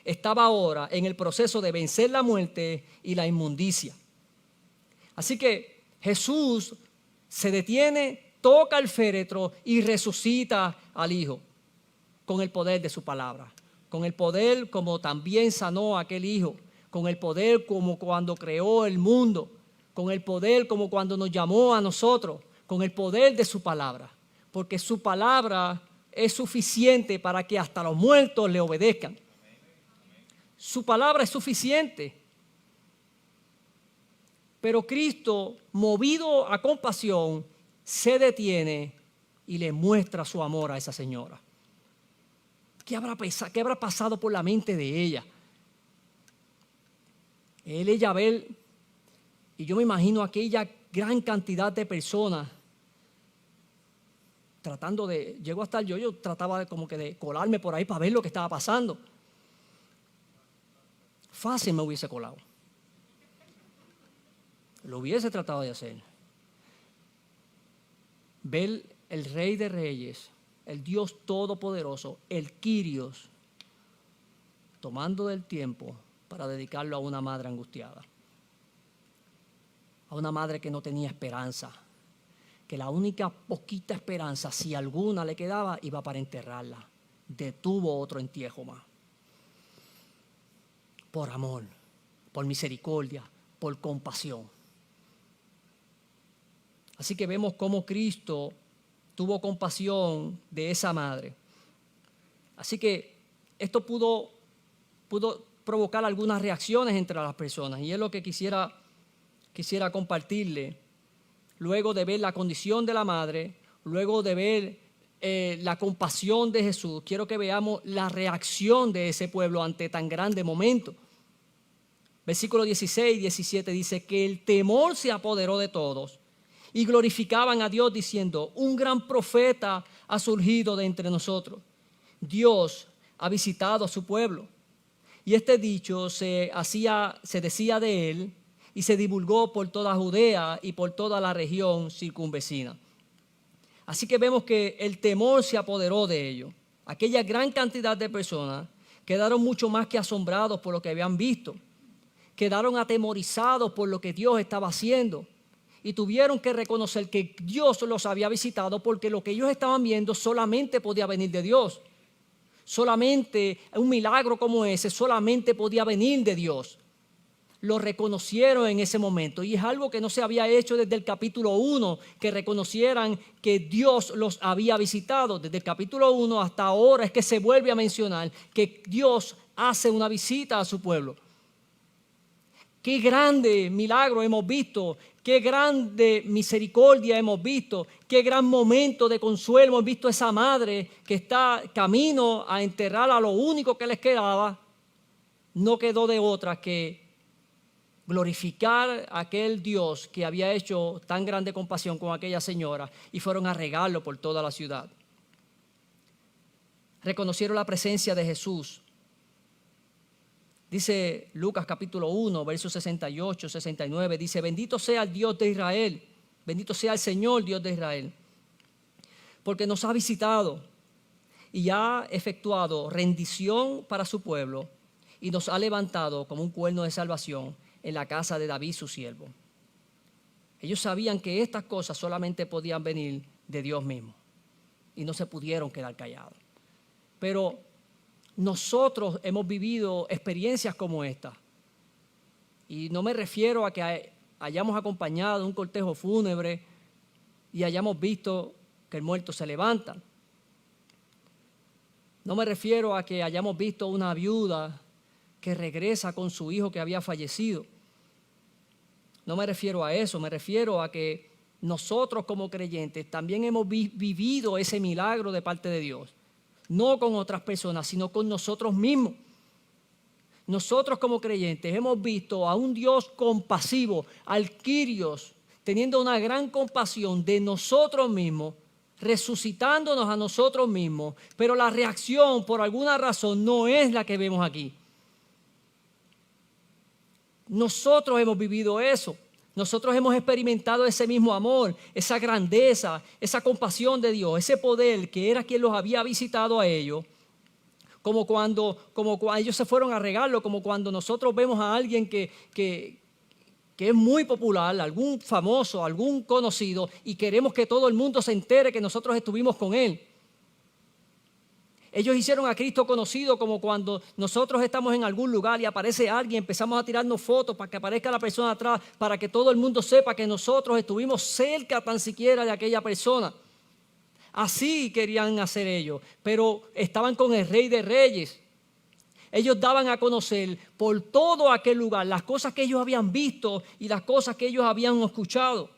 estaba ahora en el proceso de vencer la muerte y la inmundicia. Así que Jesús se detiene, toca el féretro y resucita al Hijo con el poder de su palabra, con el poder como también sanó a aquel hijo, con el poder como cuando creó el mundo, con el poder como cuando nos llamó a nosotros, con el poder de su palabra, porque su palabra es suficiente para que hasta los muertos le obedezcan. Su palabra es suficiente. Pero Cristo, movido a compasión, se detiene y le muestra su amor a esa señora. ¿Qué habrá pasado por la mente de ella? Ella ver, y yo me imagino aquella gran cantidad de personas tratando de, llegó a estar yo trataba como que de colarme por ahí para ver lo que estaba pasando. Fácil me hubiese colado. Lo hubiese tratado de hacer. Ver el Rey de Reyes, el Dios Todopoderoso, el Kyrios, tomando del tiempo para dedicarlo a una madre angustiada. A una madre que no tenía esperanza. Que la única poquita esperanza, si alguna le quedaba, iba para enterrarla. Detuvo otro entierro más. Por amor, por misericordia, por compasión. Así que vemos cómo Cristo tuvo compasión de esa madre. Así que esto pudo provocar algunas reacciones entre las personas, y es lo que quisiera compartirle. Luego de ver la condición de la madre, luego de ver la compasión de Jesús, quiero que veamos la reacción de ese pueblo ante tan grande momento. Versículos 16 y 17 dice que el temor se apoderó de todos y glorificaban a Dios diciendo: un gran profeta ha surgido de entre nosotros. Dios ha visitado a su pueblo. Y este dicho se decía de él y se divulgó por toda Judea y por toda la región circunvecina. Así que vemos que el temor se apoderó de ellos. Aquella gran cantidad de personas quedaron mucho más que asombrados por lo que habían visto. Quedaron atemorizados por lo que Dios estaba haciendo. Y tuvieron que reconocer que Dios los había visitado, porque lo que ellos estaban viendo solamente podía venir de Dios. Solamente un milagro como ese solamente podía venir de Dios. Lo reconocieron en ese momento, y es algo que no se había hecho desde el capítulo 1, que reconocieran que Dios los había visitado. Desde el capítulo 1 hasta ahora es que se vuelve a mencionar que Dios hace una visita a su pueblo. Qué grande milagro hemos visto, qué grande misericordia hemos visto, qué gran momento de consuelo hemos visto a esa madre que está camino a enterrar a lo único que les quedaba. No quedó de otra que glorificar a aquel Dios que había hecho tan grande compasión con aquella señora, y fueron a regarlo por toda la ciudad. Reconocieron la presencia de Jesús. Dice Lucas capítulo 1, versos 68, 69, dice: bendito sea el Dios de Israel, bendito sea el Señor Dios de Israel, porque nos ha visitado y ha efectuado rendición para su pueblo, y nos ha levantado como un cuerno de salvación en la casa de David su siervo. Ellos sabían que estas cosas solamente podían venir de Dios mismo, y no se pudieron quedar callados. Pero nosotros hemos vivido experiencias como esta, y no me refiero a que hayamos acompañado un cortejo fúnebre y hayamos visto que el muerto se levanta. No me refiero a que hayamos visto una viuda que regresa con su hijo que había fallecido. No me refiero a eso, me refiero a que nosotros como creyentes también hemos vivido ese milagro de parte de Dios. No con otras personas, sino con nosotros mismos. Nosotros como creyentes hemos visto a un Dios compasivo, al Kyrios, teniendo una gran compasión de nosotros mismos, resucitándonos a nosotros mismos, pero la reacción por alguna razón no es la que vemos aquí. Nosotros hemos vivido eso. Nosotros hemos experimentado ese mismo amor, esa grandeza, esa compasión de Dios, ese poder que era quien los había visitado a ellos, como cuando ellos se fueron a regarlo, como cuando nosotros vemos a alguien que es muy popular, algún famoso, algún conocido, y queremos que todo el mundo se entere que nosotros estuvimos con él. Ellos hicieron a Cristo conocido como cuando nosotros estamos en algún lugar y aparece alguien, empezamos a tirarnos fotos para que aparezca la persona atrás, para que todo el mundo sepa que nosotros estuvimos cerca tan siquiera de aquella persona. Así querían hacer ellos, pero estaban con el Rey de Reyes. Ellos daban a conocer por todo aquel lugar las cosas que ellos habían visto y las cosas que ellos habían escuchado.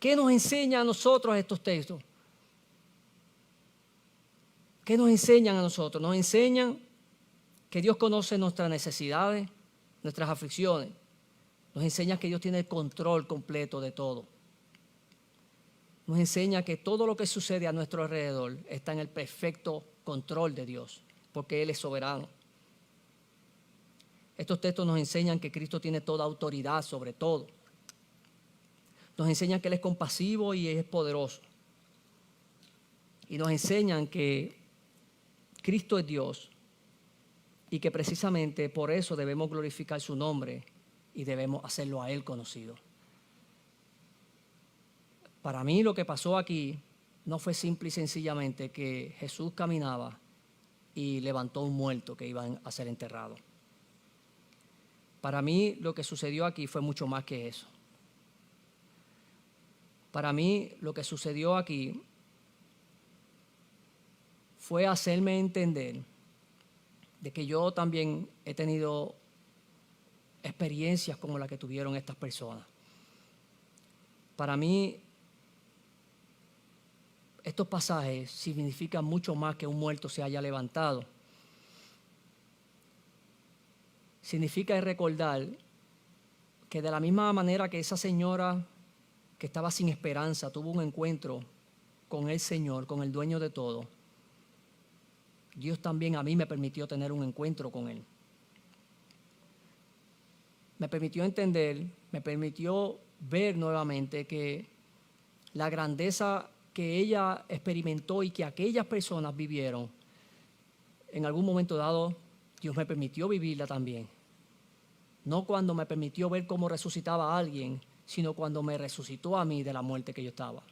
¿Qué nos enseña a nosotros estos textos? ¿Qué nos enseñan a nosotros? Nos enseñan que Dios conoce nuestras necesidades, nuestras aflicciones. Nos enseña que Dios tiene el control completo de todo. Nos enseña que todo lo que sucede a nuestro alrededor está en el perfecto control de Dios, porque Él es soberano. Estos textos nos enseñan que Cristo tiene toda autoridad sobre todo. Nos enseñan que Él es compasivo y es poderoso. Y nos enseñan que Cristo es Dios y que precisamente por eso debemos glorificar su nombre y debemos hacerlo a Él conocido. Para mí lo que pasó aquí no fue simple y sencillamente que Jesús caminaba y levantó un muerto que iba a ser enterrado. Para mí lo que sucedió aquí fue mucho más que eso. Para mí lo que sucedió aquí fue hacerme entender de que yo también he tenido experiencias como la que tuvieron estas personas. Para mí, estos pasajes significan mucho más que un muerto se haya levantado. Significa recordar que de la misma manera que esa señora que estaba sin esperanza tuvo un encuentro con el Señor, con el dueño de todo, Dios también a mí me permitió tener un encuentro con Él. Me permitió entender, me permitió ver nuevamente que la grandeza que ella experimentó y que aquellas personas vivieron, en algún momento dado, Dios me permitió vivirla también. No cuando me permitió ver cómo resucitaba a alguien, sino cuando me resucitó a mí de la muerte que yo estaba.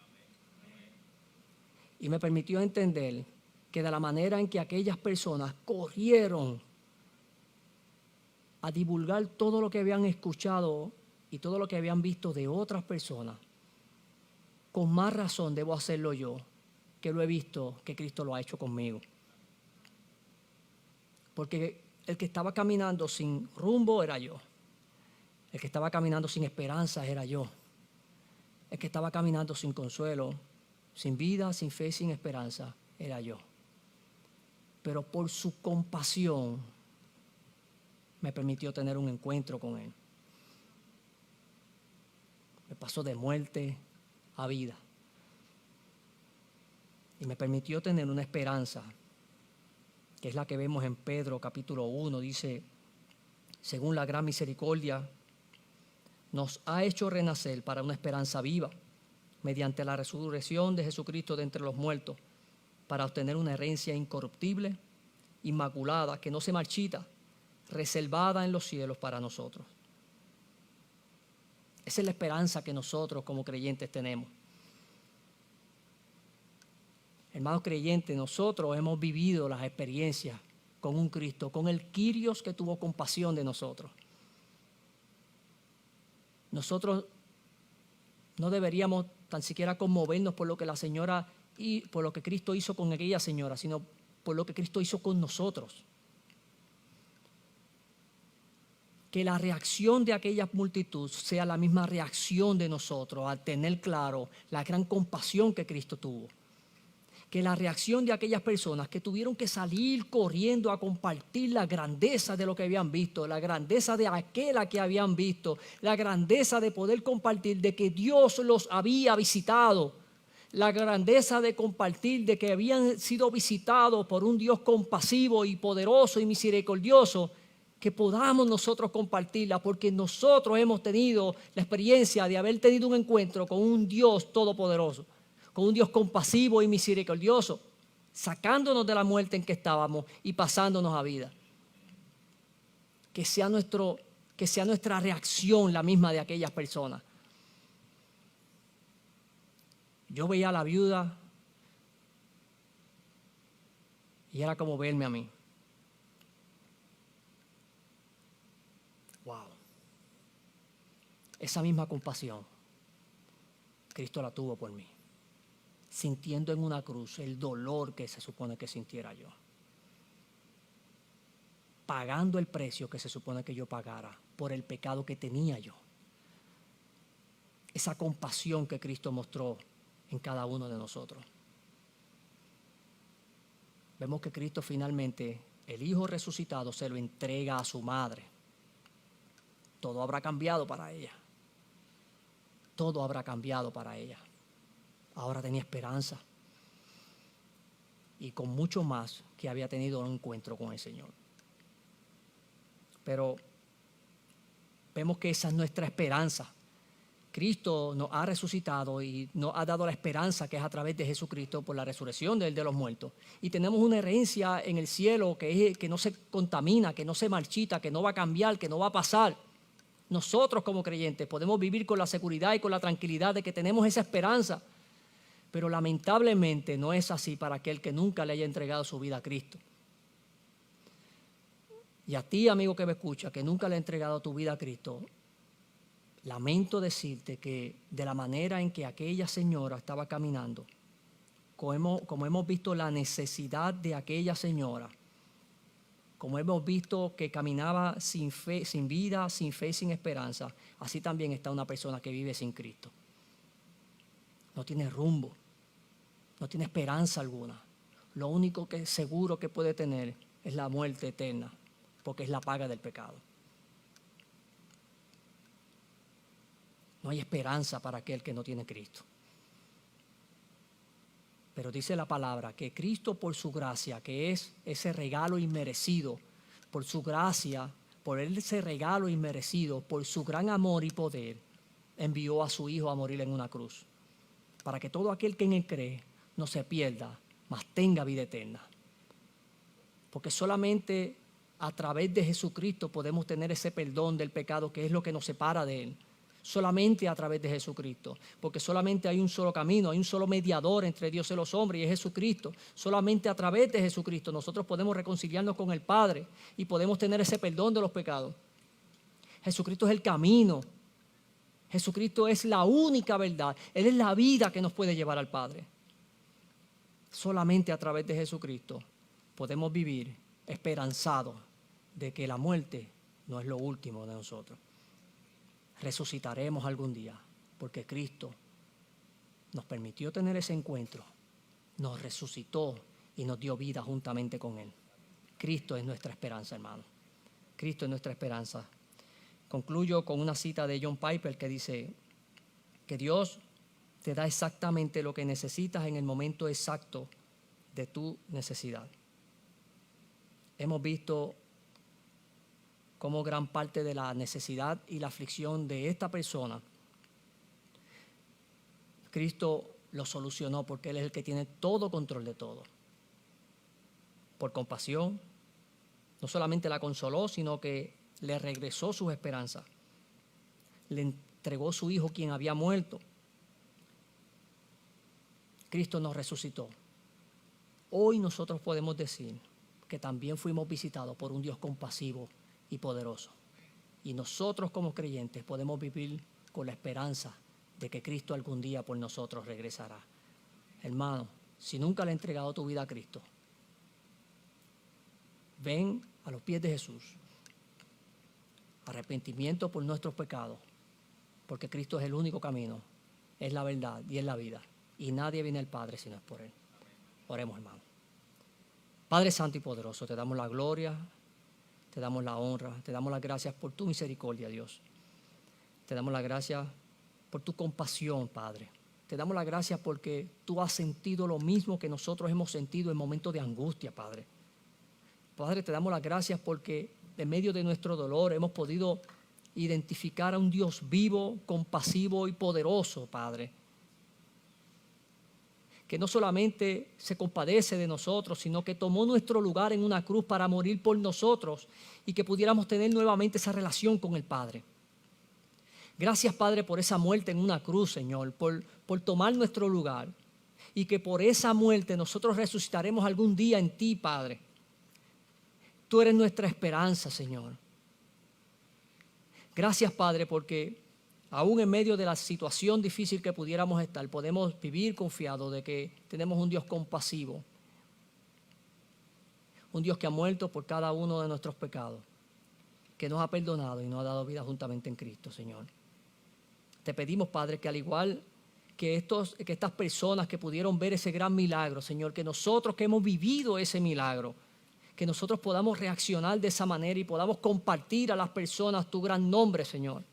Y me permitió entender que de la manera en que aquellas personas corrieron a divulgar todo lo que habían escuchado y todo lo que habían visto de otras personas, con más razón debo hacerlo yo, que lo he visto, que Cristo lo ha hecho conmigo. Porque el que estaba caminando sin rumbo era yo. El que estaba caminando sin esperanza era yo. El que estaba caminando sin consuelo, sin vida, sin fe, sin esperanza, era yo. Pero por su compasión me permitió tener un encuentro con Él. Me pasó de muerte a vida. Y me permitió tener una esperanza, que es la que vemos en Pedro capítulo 1, dice, según la gran misericordia, nos ha hecho renacer para una esperanza viva, mediante la resurrección de Jesucristo de entre los muertos, para obtener una herencia incorruptible, inmaculada, que no se marchita, reservada en los cielos para nosotros. Esa es la esperanza que nosotros como creyentes tenemos. Hermanos creyentes, nosotros hemos vivido las experiencias con un Cristo, con el Kyrios que tuvo compasión de nosotros. Nosotros no deberíamos tan siquiera conmovernos por lo que la señora y por lo que Cristo hizo con aquella señora, sino por lo que Cristo hizo con nosotros. Que la reacción de aquella multitud sea la misma reacción de nosotros al tener claro la gran compasión que Cristo tuvo. Que la reacción de aquellas personas que tuvieron que salir corriendo a compartir la grandeza de lo que habían visto, la grandeza de aquella que habían visto, la grandeza de poder compartir de que Dios los había visitado, la grandeza de compartir de que habían sido visitados por un Dios compasivo y poderoso y misericordioso, que podamos nosotros compartirla, porque nosotros hemos tenido la experiencia de haber tenido un encuentro con un Dios todopoderoso, con un Dios compasivo y misericordioso, sacándonos de la muerte en que estábamos y pasándonos a vida. Que sea nuestra reacción la misma de aquellas personas. Yo veía a la viuda y era como verme a mí. Wow. Esa misma compasión Cristo la tuvo por mí, sintiendo en una cruz el dolor que se supone que sintiera yo, pagando el precio que se supone que yo pagara por el pecado que tenía yo. Esa compasión que Cristo mostró en cada uno de nosotros. Vemos que Cristo finalmente, el Hijo resucitado, se lo entrega a su madre. Todo habrá cambiado para ella. Todo habrá cambiado para ella. Ahora tenía esperanza. Y con mucho más que había tenido un encuentro con el Señor. Pero vemos que esa es nuestra esperanza. Cristo nos ha resucitado y nos ha dado la esperanza que es a través de Jesucristo por la resurrección de Él de los muertos. Y tenemos una herencia en el cielo que no se contamina, que no se marchita, que no va a cambiar, que no va a pasar. Nosotros como creyentes podemos vivir con la seguridad y con la tranquilidad de que tenemos esa esperanza. Pero lamentablemente no es así para aquel que nunca le haya entregado su vida a Cristo. Y a ti, amigo que me escucha, que nunca le ha entregado tu vida a Cristo, lamento decirte que de la manera en que aquella señora estaba caminando, como hemos visto la necesidad de aquella señora, como hemos visto que caminaba sin fe, sin vida, sin fe, sin esperanza, así también está una persona que vive sin Cristo. No tiene rumbo, no tiene esperanza alguna. Lo único que seguro que puede tener es la muerte eterna, porque es la paga del pecado. No hay esperanza para aquel que no tiene Cristo. Pero dice la palabra que Cristo por su gracia, que es ese regalo inmerecido, por su gracia, por ese regalo inmerecido, por su gran amor y poder, envió a su Hijo a morir en una cruz, para que todo aquel que en Él cree no se pierda, mas tenga vida eterna. Porque solamente a través de Jesucristo podemos tener ese perdón del pecado, que es lo que nos separa de Él. Solamente a través de Jesucristo, porque solamente hay un solo camino, hay un solo mediador entre Dios y los hombres, y es Jesucristo. Solamente a través de Jesucristo nosotros podemos reconciliarnos con el Padre y podemos tener ese perdón de los pecados. Jesucristo es el camino. Jesucristo es la única verdad. Él es la vida que nos puede llevar al Padre. Solamente a través de Jesucristo podemos vivir esperanzados de que la muerte no es lo último de nosotros. Resucitaremos algún día, porque Cristo nos permitió tener ese encuentro, nos resucitó y nos dio vida juntamente con Él. Cristo es nuestra esperanza, hermano. Cristo es nuestra esperanza. Concluyo con una cita de John Piper que dice que Dios te da exactamente lo que necesitas en el momento exacto de tu necesidad. Hemos visto cómo gran parte de la necesidad y la aflicción de esta persona, Cristo lo solucionó porque Él es el que tiene todo control de todo. Por compasión, no solamente la consoló, sino que le regresó sus esperanzas. Le entregó su Hijo quien había muerto. Cristo nos resucitó. Hoy nosotros podemos decir que también fuimos visitados por un Dios compasivo y poderoso. Y nosotros como creyentes podemos vivir con la esperanza de que Cristo algún día por nosotros regresará. Hermano, si nunca le has entregado tu vida a Cristo, ven a los pies de Jesús. Arrepentimiento por nuestros pecados, porque Cristo es el único camino, es la verdad y es la vida. Y nadie viene al Padre si no es por Él. Oremos, hermano. Padre Santo y Poderoso, te damos la gloria, te damos la honra, te damos las gracias por tu misericordia, Dios. Te damos las gracias por tu compasión, Padre. Te damos las gracias porque tú has sentido lo mismo que nosotros hemos sentido en momentos de angustia, Padre. Padre, te damos las gracias porque en medio de nuestro dolor hemos podido identificar a un Dios vivo, compasivo y poderoso, Padre, que no solamente se compadece de nosotros, sino que tomó nuestro lugar en una cruz para morir por nosotros y que pudiéramos tener nuevamente esa relación con el Padre. Gracias, Padre, por esa muerte en una cruz, Señor, por tomar nuestro lugar y que por esa muerte nosotros resucitaremos algún día en ti, Padre. Tú eres nuestra esperanza, Señor. Gracias, Padre, porque aún en medio de la situación difícil que pudiéramos estar, podemos vivir confiados de que tenemos un Dios compasivo, un Dios que ha muerto por cada uno de nuestros pecados, que nos ha perdonado y nos ha dado vida juntamente en Cristo, Señor. Te pedimos, Padre, que al igual que estas personas que pudieron ver ese gran milagro, Señor, que nosotros que hemos vivido ese milagro, que nosotros podamos reaccionar de esa manera y podamos compartir a las personas tu gran nombre, Señor.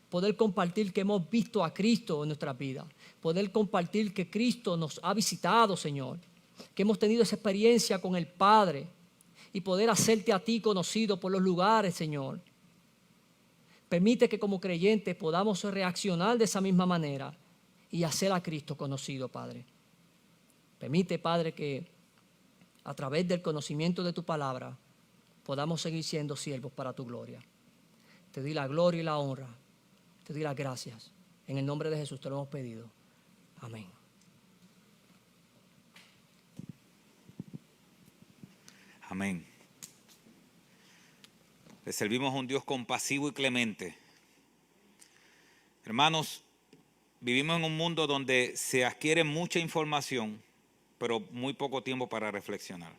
Poder compartir que hemos visto a Cristo en nuestras vidas. Poder compartir que Cristo nos ha visitado, Señor. Que hemos tenido esa experiencia con el Padre. Y poder hacerte a ti conocido por los lugares, Señor. Permite que como creyentes podamos reaccionar de esa misma manera y hacer a Cristo conocido, Padre. Permite, Padre, que a través del conocimiento de tu palabra podamos seguir siendo siervos para tu gloria. Te doy la gloria y la honra. Te doy las gracias. En el nombre de Jesús te lo hemos pedido. Amén. Amén. Le servimos a un Dios compasivo y clemente. Hermanos, vivimos en un mundo donde se adquiere mucha información, pero muy poco tiempo para reflexionar.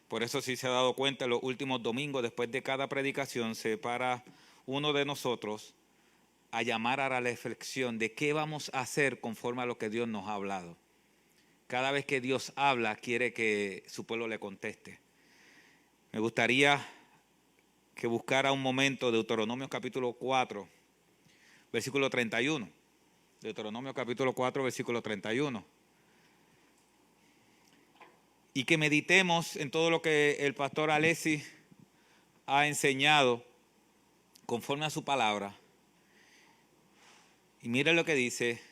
Por eso, si se ha dado cuenta, los últimos domingos, después de cada predicación, se para uno de nosotros a llamar a la reflexión de qué vamos a hacer conforme a lo que Dios nos ha hablado. Cada vez que Dios habla, quiere que su pueblo le conteste. Me gustaría que buscara un momento Deuteronomio capítulo 4, versículo 31. Deuteronomio capítulo 4, versículo 31. Y que meditemos en todo lo que el pastor Alessi ha enseñado conforme a su palabra. Y mire lo que dice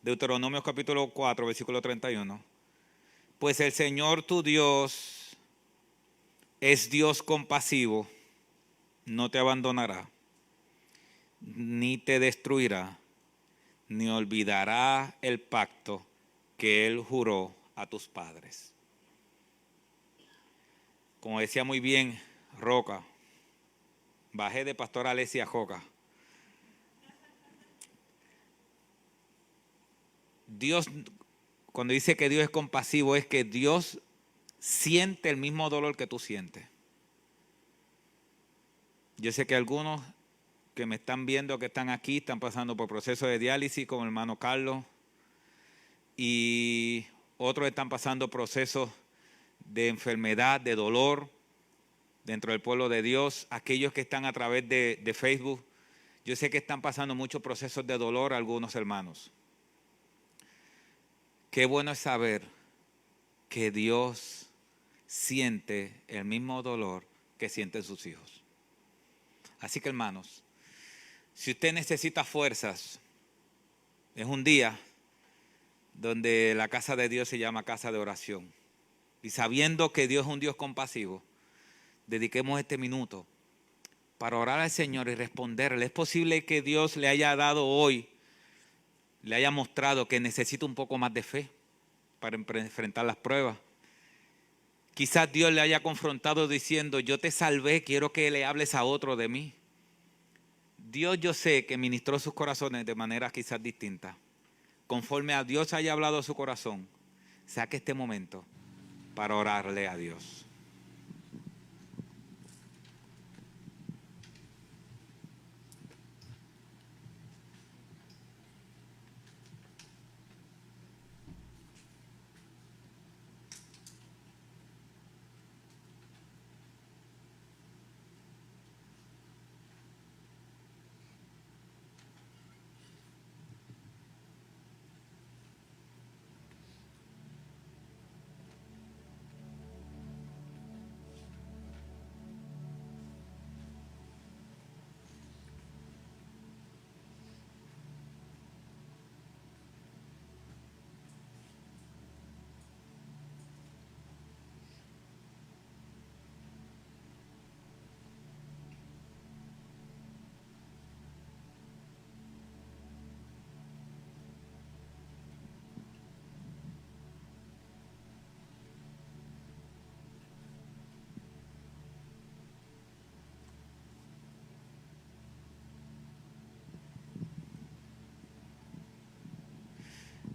Deuteronomio capítulo 4, versículo 31. Pues el Señor tu Dios es Dios compasivo, no te abandonará, ni te destruirá, ni olvidará el pacto que Él juró a tus padres. Como decía muy bien Roca, bajé de Pastor Alessi a Joca. Dios, cuando dice que Dios es compasivo, es que Dios siente el mismo dolor que tú sientes. Yo sé que algunos que me están viendo, que están aquí, están pasando por procesos de diálisis, como el hermano Carlos, y otros están pasando procesos de enfermedad, de dolor dentro del pueblo de Dios. Aquellos que están a través de Facebook, yo sé que están pasando muchos procesos de dolor algunos hermanos. Qué bueno es saber que Dios siente el mismo dolor que sienten sus hijos. Así que hermanos, si usted necesita fuerzas, es un día donde la casa de Dios se llama casa de oración. Y sabiendo que Dios es un Dios compasivo, dediquemos este minuto para orar al Señor y responderle. Es posible que Dios le haya dado hoy, le haya mostrado que necesita un poco más de fe para enfrentar las pruebas. Quizás Dios le haya confrontado diciendo, yo te salvé, quiero que le hables a otro de mí. Dios, yo sé que ministró sus corazones de manera quizás distinta. Conforme a Dios haya hablado a su corazón, saque este momento para orarle a Dios.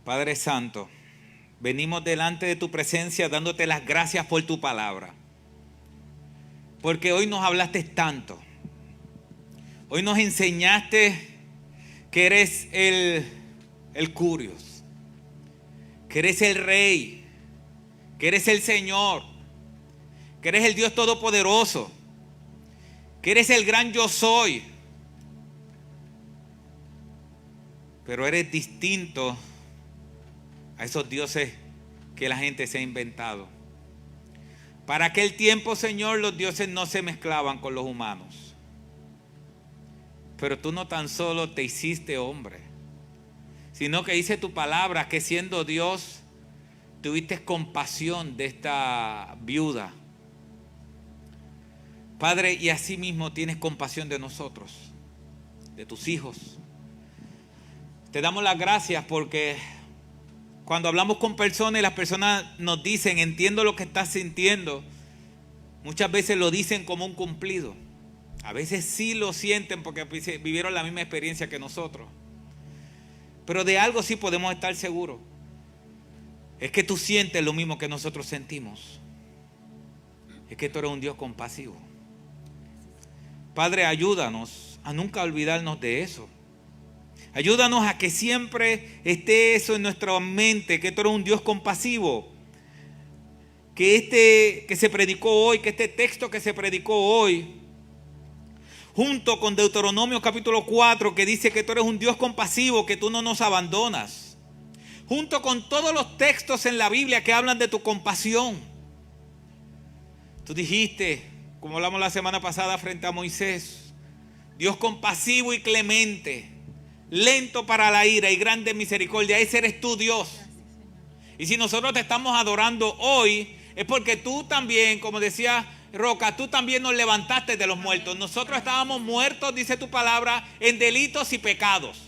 Padre Santo, venimos delante de tu presencia dándote las gracias por tu palabra. Porque hoy nos hablaste tanto. Hoy nos enseñaste que eres el Curios, que eres el Rey, que eres el Señor, que eres el Dios Todopoderoso, que eres el gran yo soy. Pero eres distinto a esos dioses que la gente se ha inventado. Para aquel tiempo, Señor, los dioses no se mezclaban con los humanos. Pero tú no tan solo te hiciste hombre, sino que dice tu palabra que siendo Dios, tuviste compasión de esta viuda. Padre, y así mismo tienes compasión de nosotros, de tus hijos. Te damos las gracias porque cuando hablamos con personas y las personas nos dicen, entiendo lo que estás sintiendo, muchas veces lo dicen como un cumplido. A veces sí lo sienten porque vivieron la misma experiencia que nosotros. Pero de algo sí podemos estar seguros. Es que tú sientes lo mismo que nosotros sentimos. Es que tú eres un Dios compasivo. Padre, ayúdanos a nunca olvidarnos de eso. Ayúdanos a que siempre esté eso en nuestra mente, que tú eres un Dios compasivo. Que que se predicó hoy, que este texto que se predicó hoy, junto con Deuteronomio capítulo 4, que dice que tú eres un Dios compasivo, que tú no nos abandonas. Junto con todos los textos en la Biblia que hablan de tu compasión. Tú dijiste, como hablamos la semana pasada frente a Moisés, Dios compasivo y clemente, lento para la ira y grande en misericordia. Ese eres tú, Dios. Y si nosotros te estamos adorando hoy, es porque tú también, como decía Roca, tú también nos levantaste de los muertos. Nosotros estábamos muertos, dice tu palabra, en delitos y pecados.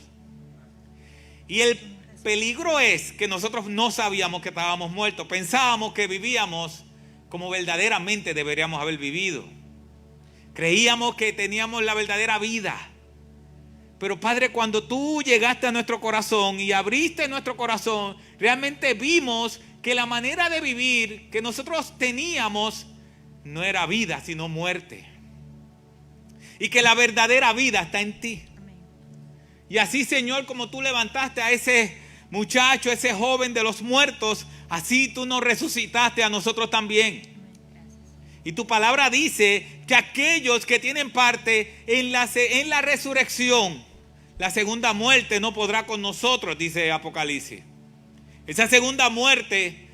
Y el peligro es que nosotros no sabíamos que estábamos muertos. Pensábamos que vivíamos como verdaderamente deberíamos haber vivido. Creíamos que teníamos la verdadera vida. Pero Padre, cuando tú llegaste a nuestro corazón y abriste nuestro corazón, realmente vimos que la manera de vivir que nosotros teníamos no era vida, sino muerte. Y que la verdadera vida está en ti. Y así, Señor, como tú levantaste a ese muchacho, ese joven de los muertos, así tú nos resucitaste a nosotros también. Y tu palabra dice que aquellos que tienen parte en la resurrección, la segunda muerte no podrá con nosotros, dice Apocalipsis. Esa segunda muerte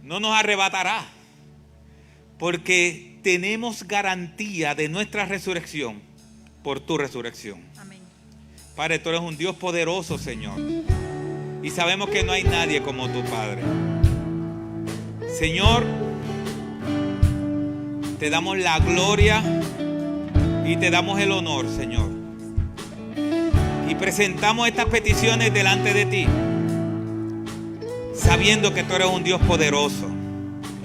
no nos arrebatará, porque tenemos garantía de nuestra resurrección por tu resurrección. Amén. Padre, tú eres un Dios poderoso, Señor. Y sabemos que no hay nadie como tu Padre. Señor, te damos la gloria y te damos el honor, Señor. Y presentamos estas peticiones delante de ti, sabiendo que tú eres un Dios poderoso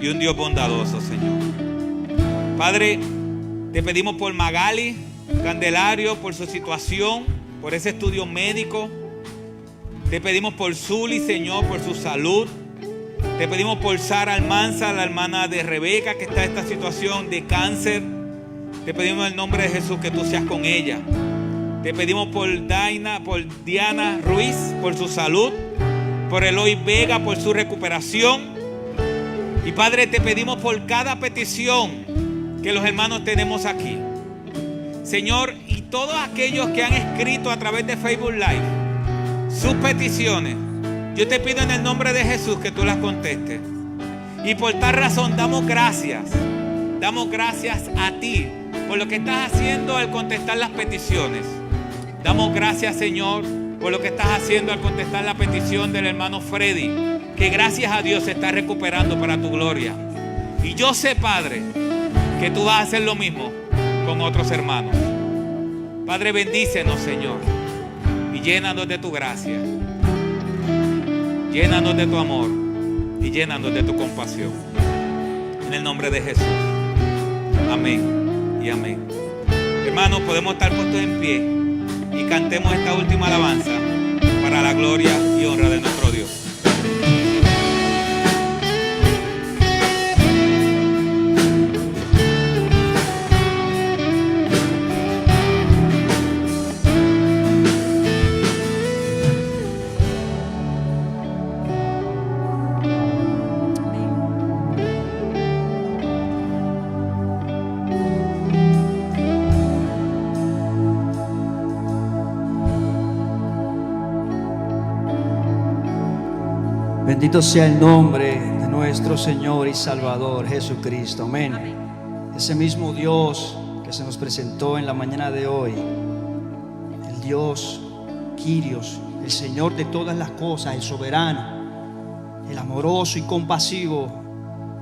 y un Dios bondadoso, Señor. Padre, te pedimos por Magali Candelario, por su situación, por ese estudio médico. Te pedimos por Zuli, Señor, por su salud. Te pedimos por Sara Almanza, la hermana de Rebeca, que está en esta situación de cáncer. Te pedimos en el nombre de Jesús que tú seas con ella. Te pedimos por Diana Ruiz, por su salud. Por Eloy Vega, por su recuperación. Y Padre, te pedimos por cada petición que los hermanos tenemos aquí. Señor, y todos aquellos que han escrito a través de Facebook Live sus peticiones, yo te pido en el nombre de Jesús que tú las contestes. Y por tal razón damos gracias a ti por lo que estás haciendo al contestar las peticiones. Damos gracias, Señor, por lo que estás haciendo al contestar la petición del hermano Freddy, que gracias a Dios se está recuperando para tu gloria. Y yo sé, Padre, que tú vas a hacer lo mismo con otros hermanos. Padre, bendícenos, Señor, y llénanos de tu gracia, llénanos de tu amor y llénanos de tu compasión. En el nombre de Jesús. Amén y amén. Hermanos, podemos estar puestos en pie y cantemos esta última alabanza para la gloria y honra de nuestro Dios. Bendito sea el nombre de nuestro Señor y Salvador Jesucristo. Amén. Ese mismo Dios que se nos presentó en la mañana de hoy Dios, Kyrios, el Señor de todas las cosas, el soberano, el amoroso y compasivo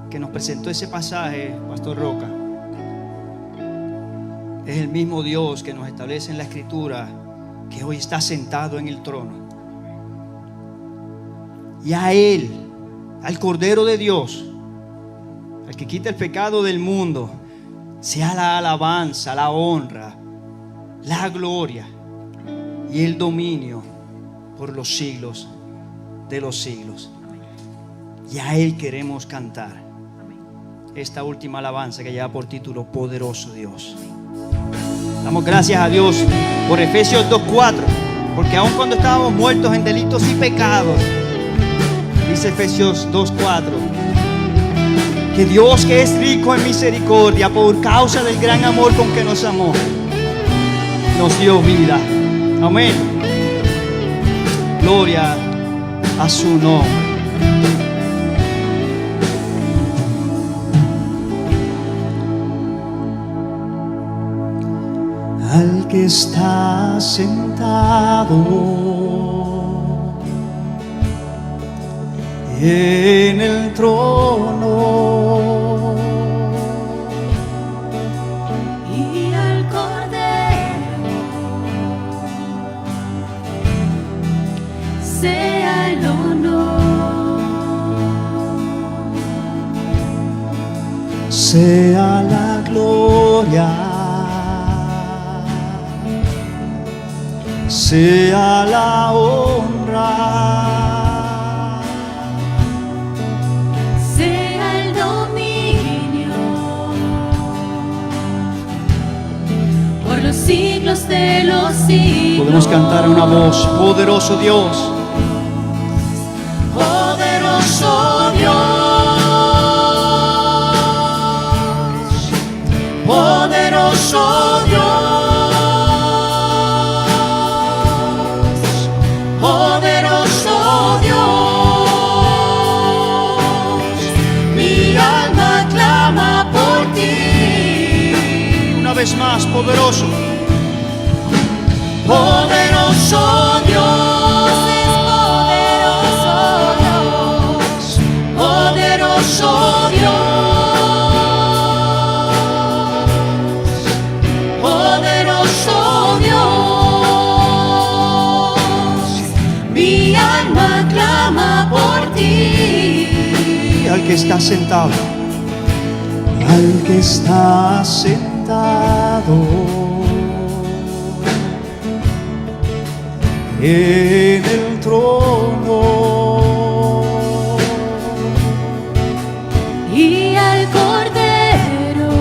que nos presentó ese pasaje, Pastor Roca, es el mismo Dios que nos establece en la Escritura que hoy está sentado en el trono. Y a Él, al Cordero de Dios, al que quita el pecado del mundo, sea la alabanza, la honra, la gloria y el dominio por los siglos de los siglos. Y a Él queremos cantar esta última alabanza que lleva por título Poderoso Dios. Damos gracias a Dios por Efesios 2:4, porque aun cuando estábamos muertos en delitos y pecados, dice Efesios 2:4, que Dios, que es rico en misericordia, por causa del gran amor con que nos amó, nos dio vida. Amén. Gloria a su nombre. Al que está sentado en el trono y al Cordero sea el honor, sea la gloria, sea la honra, sea el dominio por los siglos de los siglos. podemos cantar una voz. Poderoso Dios, Poderoso Dios, poderoso Dios, poderoso Dios, mi alma clama por ti. una vez más, poderoso. Poderoso Dios, poderoso Dios, poderoso Dios, mi alma clama por ti. Al que está sentado, al que está sentado en el trono Y al Cordero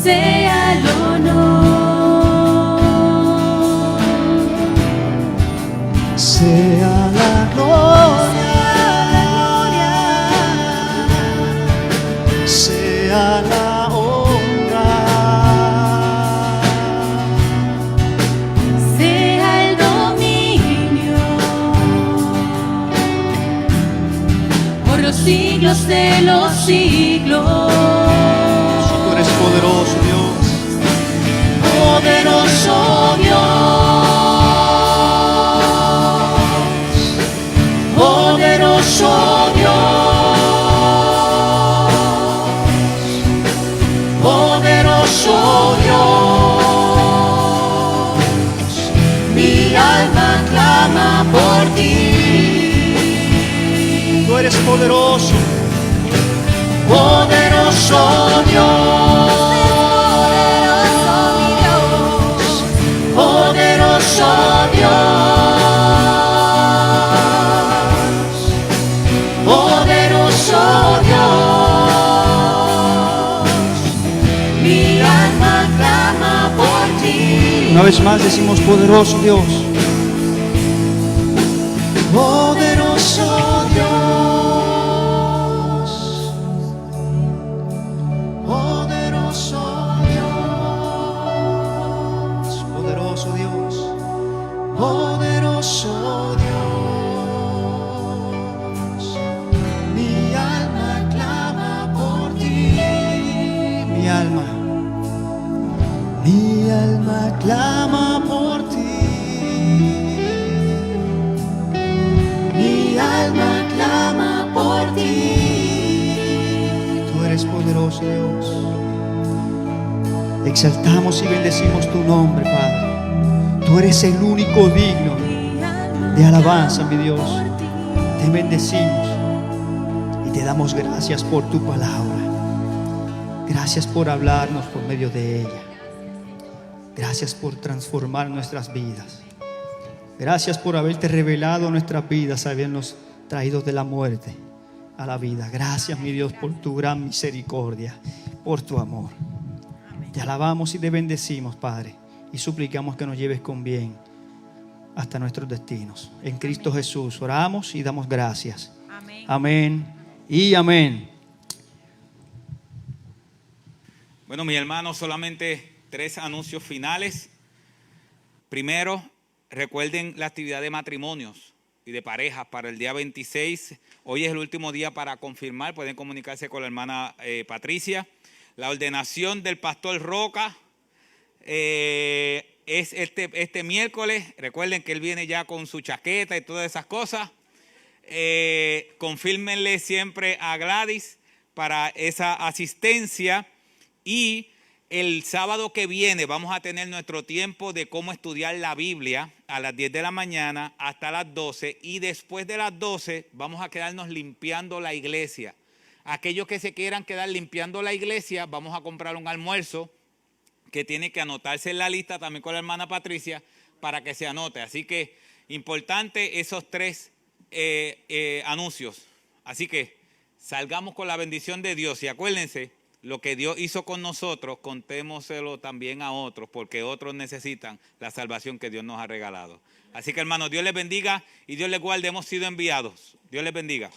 sea el honor, sea la gloria, sea la honra, sea el dominio por los siglos de los siglos. tú eres poderoso Dios. Poderoso Dios, poderoso Dios, poderoso Dios, mi alma clama por ti. Tú eres poderoso. Poderoso Dios, poderoso Dios, poderoso Dios, mi alma clama por ti. Una vez más decimos poderoso Dios. Poderoso Dios, poderoso Dios, poderoso Dios, poderoso Dios, mi alma clama por ti, mi alma alma clama por ti. Mi alma clama por ti. Tú eres poderoso, Dios. Exaltamos y bendecimos tu nombre, Padre. Tú eres el único digno de alabanza, mi Dios. Te bendecimos y te damos gracias por tu palabra. Gracias por hablarnos por medio de ella. Gracias por transformar nuestras vidas. Gracias por haberte revelado nuestras vidas, habernos traído de la muerte a la vida. Gracias, mi Dios, por tu gran misericordia, por tu amor. Te alabamos y te bendecimos, Padre, y suplicamos que nos lleves con bien hasta nuestros destinos. En Cristo Jesús oramos y damos gracias. Amén. Amén y amén. Bueno, mis hermanos, solamente 3 anuncios finales. Primero, recuerden la actividad de matrimonios y de parejas para el día 26. Hoy es el último día para confirmar. Pueden comunicarse con la hermana Patricia. La ordenación del pastor Roca es este miércoles. Recuerden que él viene ya con su chaqueta y todas esas cosas. Confírmenle siempre a Gladys para esa asistencia. Y el sábado que viene vamos a tener nuestro tiempo de cómo estudiar la Biblia a las 10 de la mañana hasta las 12. Y después de las 12 vamos a quedarnos limpiando la iglesia. Aquellos que se quieran quedar limpiando la iglesia, vamos a comprar un almuerzo que tiene que anotarse en la lista también con la hermana Patricia para que se anote. Así que importante esos 3 anuncios. Así que salgamos con la bendición de Dios y acuérdense, lo que Dios hizo con nosotros, contémoselo también a otros, porque otros necesitan la salvación que Dios nos ha regalado. Así que hermanos, Dios les bendiga y Dios les guarde. Hemos sido enviados. Dios les bendiga.